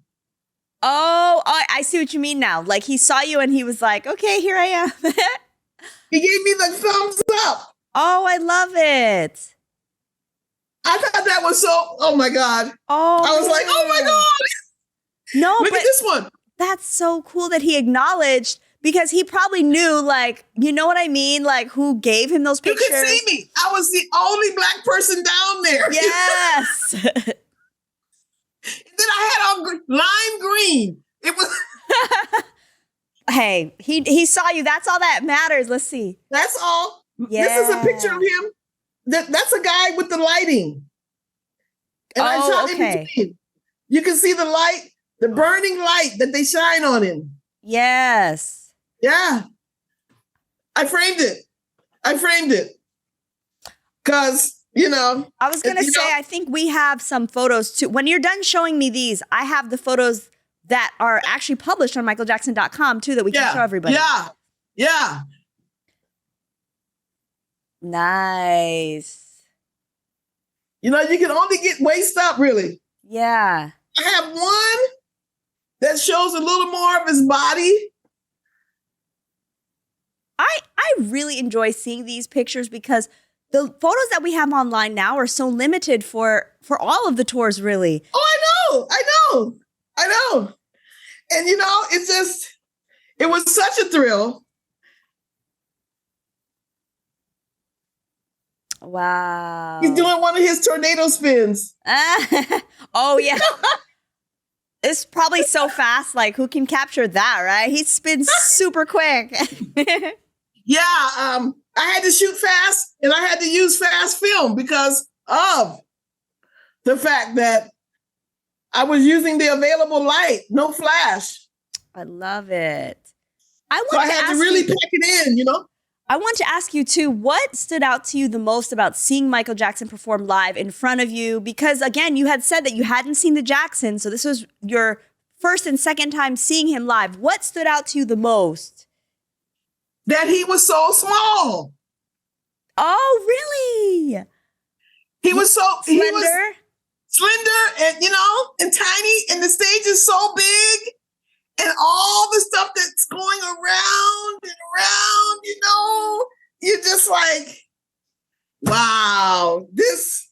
Oh, I see what you mean now. Like, he saw you and he was like, okay, here I am. He gave me the thumbs up. Oh, I love it. I thought that was so, oh my God. Oh, I was like, oh my God. No, Look at this one. That's so cool that he acknowledged, because he probably knew, like, you know what I mean? Like, who gave him those pictures. You could see me. I was the only Black person down there. Yes. Then I had on lime green. It was. Hey, he saw you. That's all that matters. Let's see. That's all. Yeah. This is a picture of him. That's a guy with the lighting. And I shot in between. You can see the light, the burning light that they shine on him. Yes. Yeah. I framed it. Because, you know. I was going to say, I think we have some photos too. When you're done showing me these, I have the photos that are actually published on michaeljackson.com too, that we can show everybody. Yeah. Nice. You know, you can only get waist up, really. Yeah. I have one that shows a little more of his body. I really enjoy seeing these pictures, because the photos that we have online now are so limited for all of the tours, really. Oh, I know. And, you know, it was such a thrill. Wow. He's doing one of his tornado spins. Oh, yeah. It's probably so fast. Like, who can capture that, right? He spins super quick. Yeah. I had to shoot fast, and I had to use fast film because of the fact that I was using the available light, no flash. I love it. So I had to really pack it in, you know? I want to ask you too, what stood out to you the most about seeing Michael Jackson perform live in front of you? Because again, you had said that you hadn't seen the Jacksons, so this was your first and second time seeing him live. What stood out to you the most? That he was so small. Oh, really? He was so slender. He was slender and, you know, and tiny, and the stage is so big, and all the stuff that's going around and around, you know, you're just like, wow, this.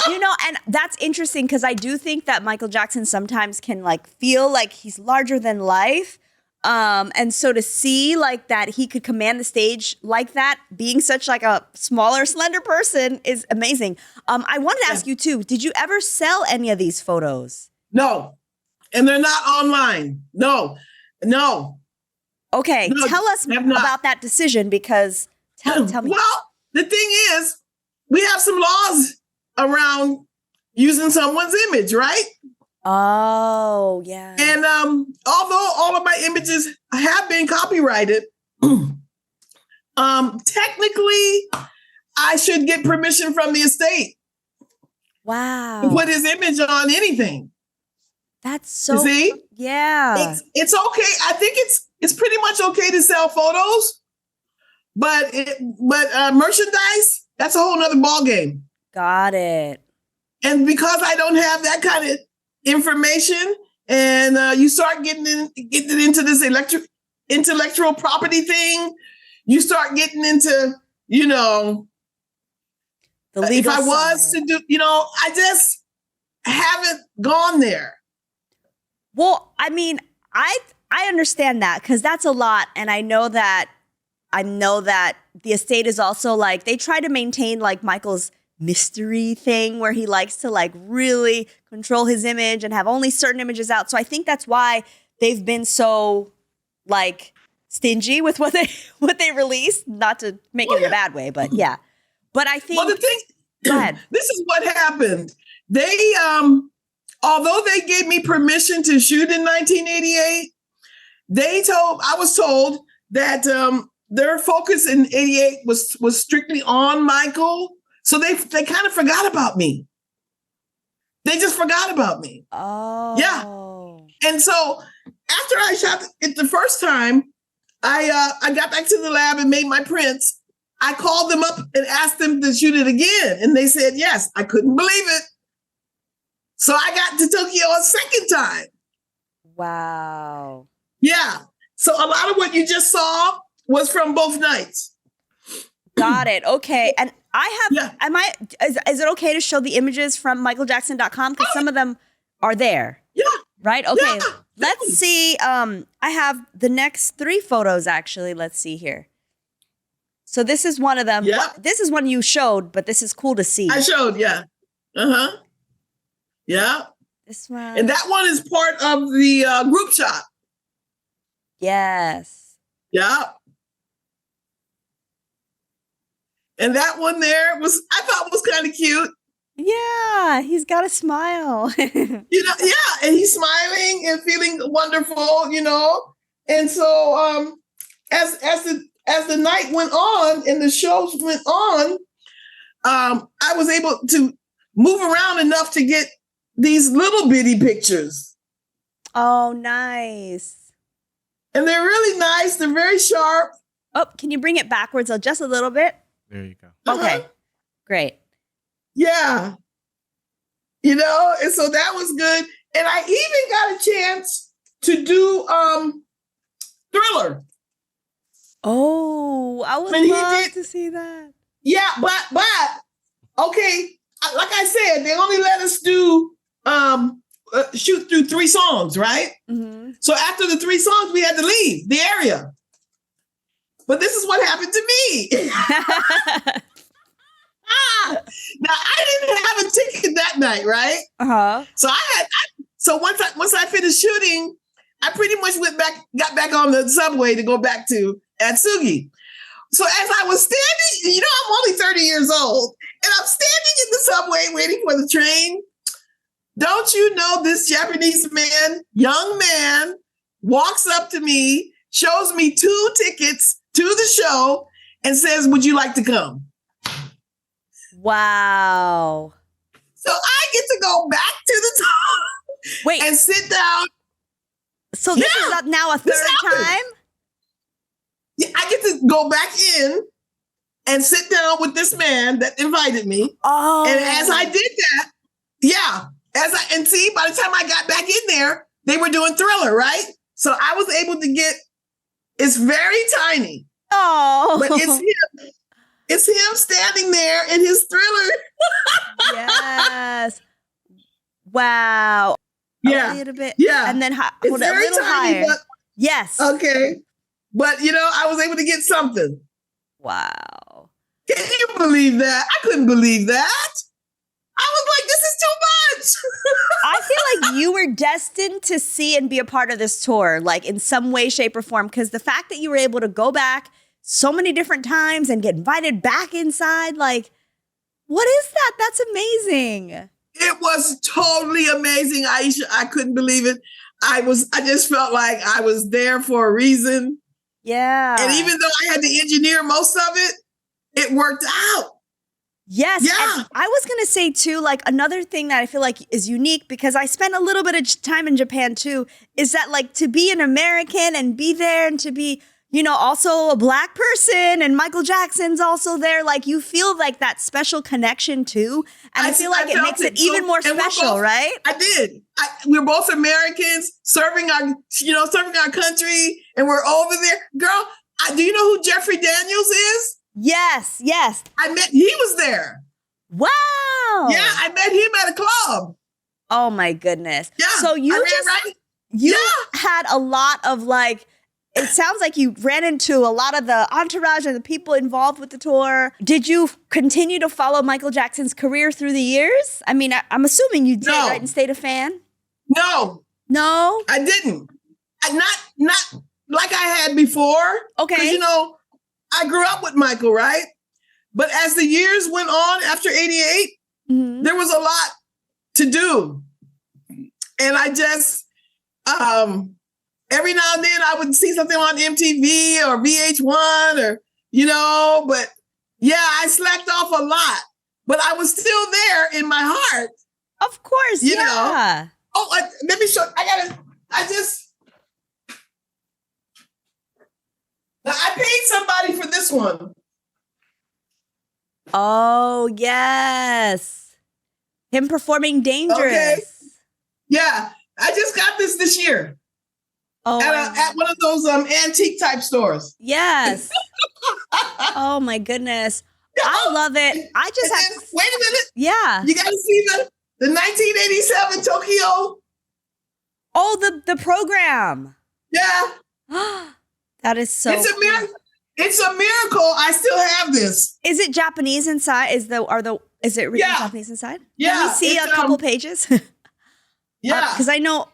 You know, and that's interesting, because I do think that Michael Jackson sometimes can like feel like he's larger than life. And so to see like that he could command the stage like that, being such like a smaller, slender person, is amazing. I wanted to ask you too, did you ever sell any of these photos? No. And they're not online. No. Okay, No, tell us about that decision, because tell me. Well, the thing is, we have some laws around using someone's image, right? Oh, yeah. And although all of my images have been copyrighted, technically, I should get permission from the estate. Wow. To put his image on anything. That's so. See? Yeah. It's okay. I think it's pretty much okay to sell photos, but merchandise, that's a whole nother ballgame. Got it. And because I don't have that kind of information, and you start getting into this intellectual property thing, you start getting into, you know, the legal if I was side. to do, you know, I just haven't gone there. Well, I mean, I understand that, because that's a lot, and I know that the estate is also like, they try to maintain like Michael's mystery thing where he likes to like really control his image and have only certain images out. So I think that's why they've been so like stingy with what they release, not to make it in a bad way, but yeah. But I think Well, the thing, go ahead. this is what happened. They, although they gave me permission to shoot in 1988, I was told that their focus in 88 was strictly on Michael. So they kind of forgot about me. They just forgot about me. Oh. Yeah. And so after I shot it the first time, I got back to the lab and made my prints. I called them up and asked them to shoot it again. And they said, yes. I couldn't believe it. So I got to Tokyo a second time. Wow. Yeah. So a lot of what you just saw was from both nights. Got it. Okay. And is it okay to show the images from michaeljackson.com? Because some of them are there. Yeah. Right? Okay. Yeah. Let's see. I have the next 3 photos actually. Let's see here. So this is one of them. Yeah. This is one you showed, but this is cool to see. I showed, yeah. Uh-huh. Yeah. This one. And that one is part of the group shot. Yes. Yeah. And that one there I thought was kind of cute. Yeah, he's got a smile. Yeah, and he's smiling and feeling wonderful, And so as the night went on and the shows went on, I was able to move around enough to get these little bitty pictures. Oh, nice. And they're really nice. They're very sharp. Oh, can you bring it backwards just a little bit? There you go. Okay, Uh-huh. great. Yeah. And so that was good. And I even got a chance to do Thriller. Oh, I would When he love did- to see that. Yeah, but okay, like I said, they only let us do shoot through 3 songs, right? Mm-hmm. So after the 3 songs, we had to leave the area. But this is what happened to me. Now I didn't have a ticket that night, right? Uh-huh. So once I finished shooting, I pretty much got back on the subway to go back to Atsugi. So as I was standing, I'm only 30 years old, and I'm standing in the subway waiting for the train. Don't you know this Japanese young man, walks up to me, shows me 2 tickets to the show, and says, "Would you like to come?" Wow. So I get to go back to the top Wait, and sit down. so this is now a this third happened. time? Yeah, I get to go back in and sit down with this man that invited me. Oh. And as I did that, and see, by the time I got back in there, they were doing Thriller, right? So I was able to it's very tiny, Oh. but it's him standing there in his Thriller. Yes. Wow. Yeah. A little bit. Yeah. And then It's hold on, a very little tiny, higher. but Yes. okay. But I was able to get something. Wow. Can you believe that? I couldn't believe that. I was like, this is too much. I feel like you were destined to see and be a part of this tour, like in some way, shape, or form, because the fact that you were able to go back so many different times and get invited back inside, like, what is that? That's amazing. It was totally amazing, Aisha. I couldn't believe it. I just felt like I was there for a reason. Yeah. And even though I had to engineer most of it, it worked out. Yes. Yeah. And I was going to say too, like another thing that I feel like is unique because I spent a little bit of time in Japan too, is that like to be an American and be there and to be, also a Black person and Michael Jackson's also there. Like you feel like that special connection too. And I feel like it makes it even more special, right? I did. We're both Americans serving our country, and we're over there. Girl, do you know who Jeffrey Daniels is? Yes. He was there. Wow. Yeah, I met him at a club. Oh my goodness. Yeah. So you right? you had a lot of like it sounds like you ran into a lot of the entourage and the people involved with the tour. Did you continue to follow Michael Jackson's career through the years? I mean, I'm assuming you did, No. right? And stayed a fan? No, No? I didn't. Not like I had before. Okay. Because, you know, I grew up with Michael, right? But as the years went on after 88, Mhm. there was a lot to do. And I just, every now and then I would see something on MTV or VH1 or, you know, but yeah, I slacked off a lot. But I was still there in my heart. Of course, You know. yeah. Oh, let me show. Now, I paid somebody for this one. Oh, yes. Him performing Dangerous. Okay. Yeah, I just got this year Oh, at one of those antique type stores. yes. Oh, my goodness. I love it. I just And have then, wait a minute, yeah. you got to see the 1987 Tokyo. Oh, the program. Yeah, That is so it's a miracle. It's a miracle. I still have this. Is it Japanese inside? Is it written Yeah. Japanese inside? Yeah, Can we see a it's, couple pages? Yeah, Because I know.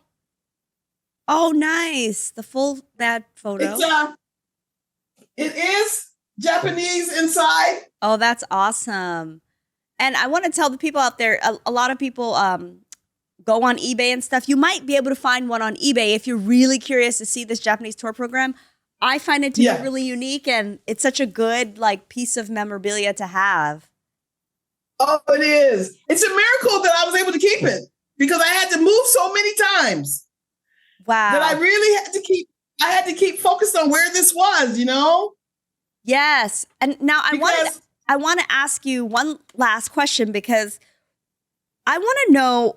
Oh, nice. The full bad photo. it's it is Japanese inside. Oh, that's awesome. And I want to tell the people out there, a lot of people go on eBay and stuff. You might be able to find one on eBay if you're really curious to see this Japanese tour program. I find it to Yeah. be really unique, and it's such a good piece of memorabilia to have. Oh, it is. It's a miracle that I was able to keep it because I had to move so many times Wow. that I really had to keep focused on where this was, you know? Yes. And now I Because- want to ask you one last question, because I want to know,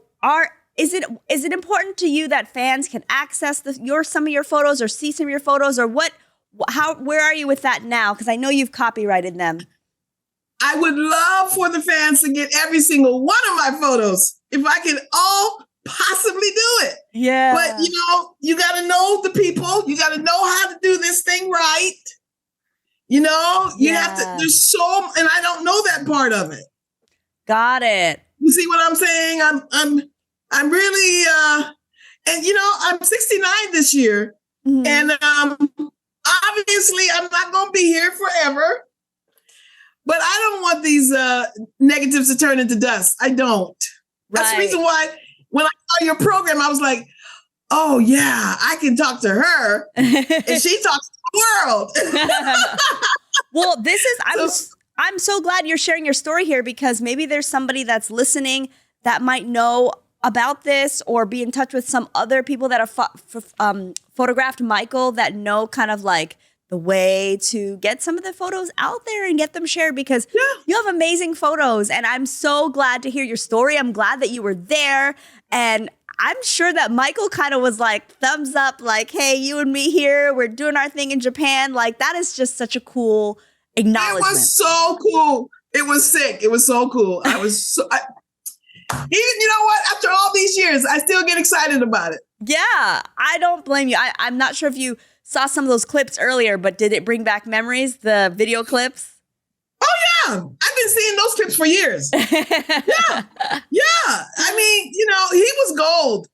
is it important to you that fans can access some of your photos or see some of your photos, or where are you with that now? Because I know you've copyrighted them. I would love for the fans to get every single one of my photos if I could all possibly do it. Yeah. But, you know, you got to know the people. You got to know how to do this thing right. You know, you have to, and I don't know that part of it. Got it. You see what I'm saying? I'm really, and you know, I'm 69 this year. Mhm. And obviously I'm not going to be here forever, but I don't want these negatives to turn into dust. I don't. That's the Right. reason why when I saw your program, I was like, oh yeah, I can talk to her and she talks to the world. Well, I'm so glad you're sharing your story here, because maybe there's somebody that's listening that might know about this or be in touch with some other people that have photographed Michael that know kind of the way to get some of the photos out there and get them shared, because you have amazing photos. And I'm so glad to hear your story. I'm glad that you were there. And I'm sure that Michael kind of was thumbs up, hey, you and me here, we're doing our thing in Japan. That is just such a cool acknowledgement. It was so cool. It was sick. It was so cool. I was so, even, you know what? After all these years, I still get excited about it. Yeah, I don't blame you. I'm not sure if you saw some of those clips earlier, but did it bring back memories, the video clips? Oh, yeah. I've been seeing those clips for years. Yeah. I mean, you know, he was gold.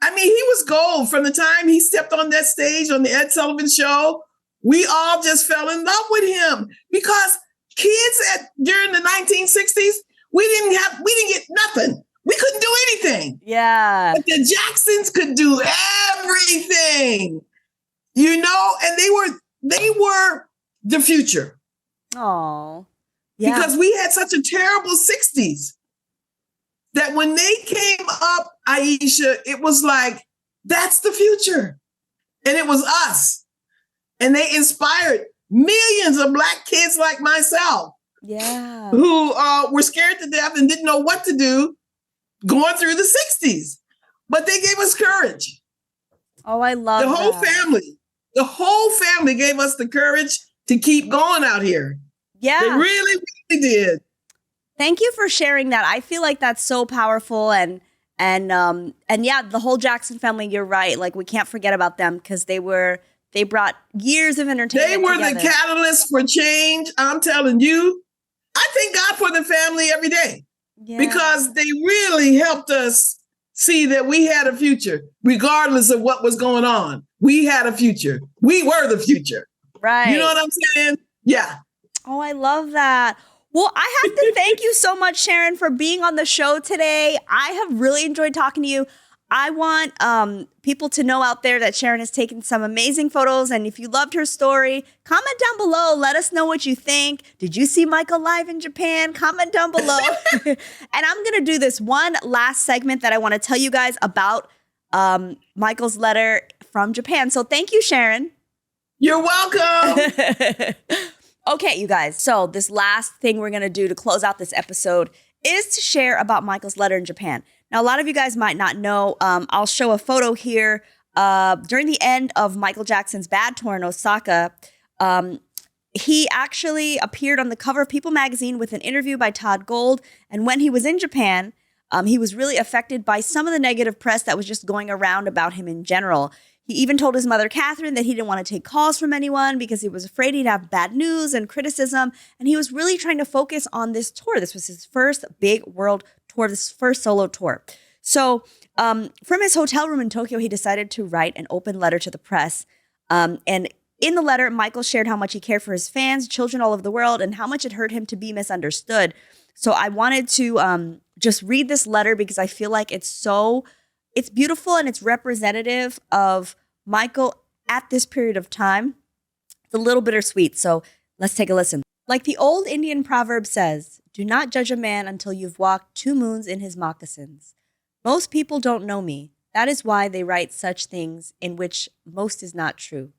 I mean, he was gold from the time he stepped on that stage on the Ed Sullivan Show. We all just fell in love with him because kids during the 1960s, we didn't get nothing. We couldn't do anything. Yeah. But the Jacksons could do everything, you know, and they were the future. Oh, yeah. Because we had such a terrible 60s that when they came up, Aisha, it was like, that's the future. And it was us. And they inspired millions of Black kids like myself. Yeah. Who were scared to death and didn't know what to do going through the 60s. But they gave us courage. Oh, I love the whole that. family. The whole family gave us the courage to keep going out here. Yeah. They really, really did. Thank you for sharing that. I feel like that's so powerful, and yeah, the whole Jackson family, you're right. We can't forget about them because they were They brought years of entertainment They were together. the catalyst for change. I'm telling you, I thank God for the family every day because they really helped us see that we had a future, regardless of what was going on. We had a future. We were the future. Right. You know what I'm saying? Yeah. Oh, I love that. Well, I have to thank you so much, Sharon, for being on the show today. I have really enjoyed talking to you. I want people to know out there that Sharon has taken some amazing photos. And if you loved her story, comment down below. Let us know what you think. Did you see Michael live in Japan? Comment down below. And I'm going to do this one last segment that I want to tell you guys about Michael's letter from Japan. So thank you, Sharon. You're welcome. Okay, you guys. So this last thing we're going to do to close out this episode is to share about Michael's letter in Japan. Now, a lot of you guys might not know. I'll show a photo here. During the end of Michael Jackson's Bad Tour in Osaka, he actually appeared on the cover of People magazine with an interview by Todd Gold. And when he was in Japan, he was really affected by some of the negative press that was just going around about him in general. He even told his mother, Catherine, that he didn't want to take calls from anyone because he was afraid he'd have bad news and criticism. And he was really trying to focus on this tour. This was his first big world tour, this first solo tour. So from his hotel room in Tokyo, he decided to write an open letter to the press. And in the letter, Michael shared how much he cared for his fans, children all over the world, and how much it hurt him to be misunderstood. So I wanted to just read this letter because I feel like it's beautiful and it's representative of Michael at this period of time. It's a little bittersweet, so let's take a listen. Like the old Indian proverb says, do not judge a man until you've walked 2 moons in his moccasins. Most people don't know me. That is why they write such things in which most is not true.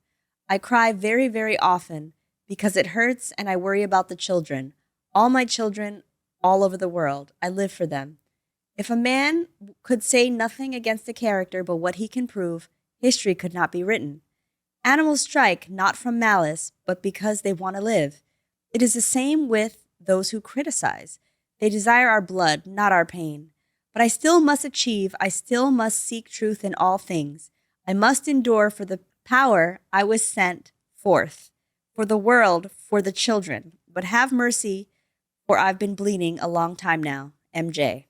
I cry very, very often because it hurts and I worry about the children. All my children all over the world. I live for them. If a man could say nothing against a character but what he can prove, history could not be written. Animals strike not from malice, but because they want to live. It is the same with those who criticize. They desire our blood, not our pain. But I still must achieve, I still must seek truth in all things. I must endure for the power I was sent forth, for the world, for the children. But have mercy, for I've been bleeding a long time now. MJ.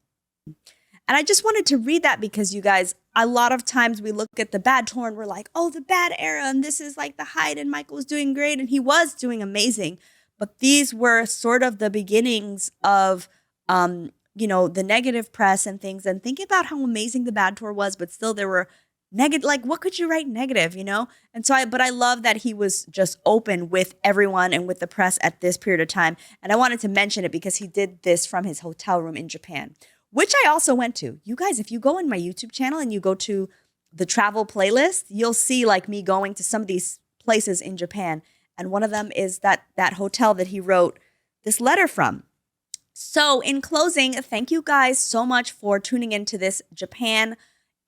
And I just wanted to read that because you guys, a lot of times we look at the bad tour and we're like, oh, the bad era, and this is like the height, and Michael was doing great, and he was doing amazing. But these were sort of the beginnings of, the negative press and things. And thinking about how amazing the bad tour was, but still there were negative, like what could you write negative, And so I love that he was just open with everyone and with the press at this period of time. And I wanted to mention it because he did this from his hotel room in Japan, which I also went to. You guys, if you go in my YouTube channel and you go to the travel playlist, you'll see like me going to some of these places in Japan. And one of them is that hotel that he wrote this letter from. So in closing, thank you guys so much for tuning into this Japan,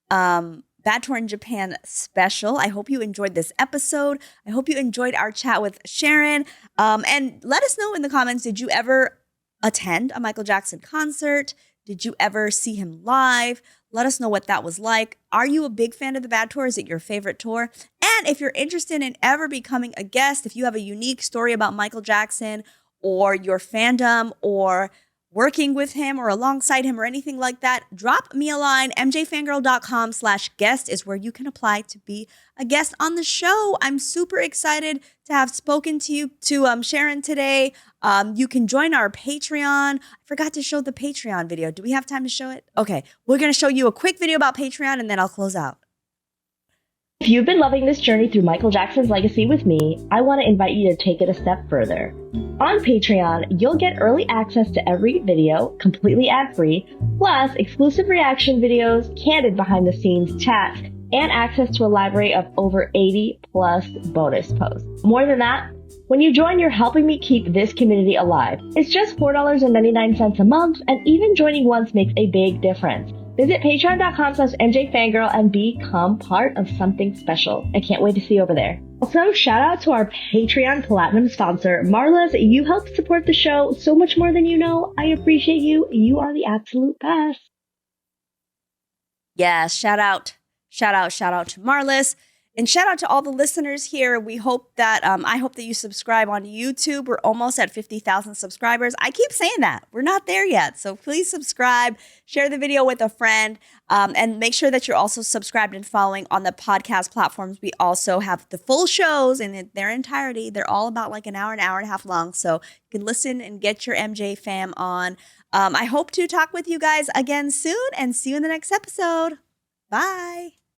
Bad Tour in Japan special. I hope you enjoyed this episode. I hope you enjoyed our chat with Sharon. And let us know in the comments, did you ever attend a Michael Jackson concert? Did you ever see him live? Let us know what that was like. Are you a big fan of the Bad Tour? Is it your favorite tour? And if you're interested in ever becoming a guest, if you have a unique story about Michael Jackson or your fandom or working with him or alongside him or anything like that, drop me a line. mjfangirl.com/guest is where you can apply to be a guest on the show. I'm super excited to have spoken to you, to Sharon today. You can join our Patreon. I forgot to show the Patreon video. Do we have time to show it? Okay, we're going to show you a quick video about Patreon and then I'll close out. If you've been loving this journey through Michael Jackson's legacy with me, I want to invite you to take it a step further. On Patreon, you'll get early access to every video, completely ad-free, plus exclusive reaction videos, candid behind-the-scenes chats, and access to a library of over 80 plus bonus posts. More than that, when you join, you're helping me keep this community alive. It's just $4.99 a month, and even joining once makes a big difference. Visit patreon.com/mjfangirl and become part of something special. I can't wait to see you over there. Also, shout out to our Patreon Platinum sponsor, Marla's. You help support the show so much more than you know. I appreciate you. You are the absolute best. Yeah, shout out to Marlis. And shout out to all the listeners here. We hope that I hope that you subscribe on YouTube. We're almost at 50,000 subscribers. I keep saying that. We're not there yet. So please subscribe, share the video with a friend, and make sure that you're also subscribed and following on the podcast platforms. We also have the full shows in their entirety. They're all about like an hour and a half long. So you can listen and get your MJ fam on. I hope to talk with you guys again soon and see you in the next episode. Bye.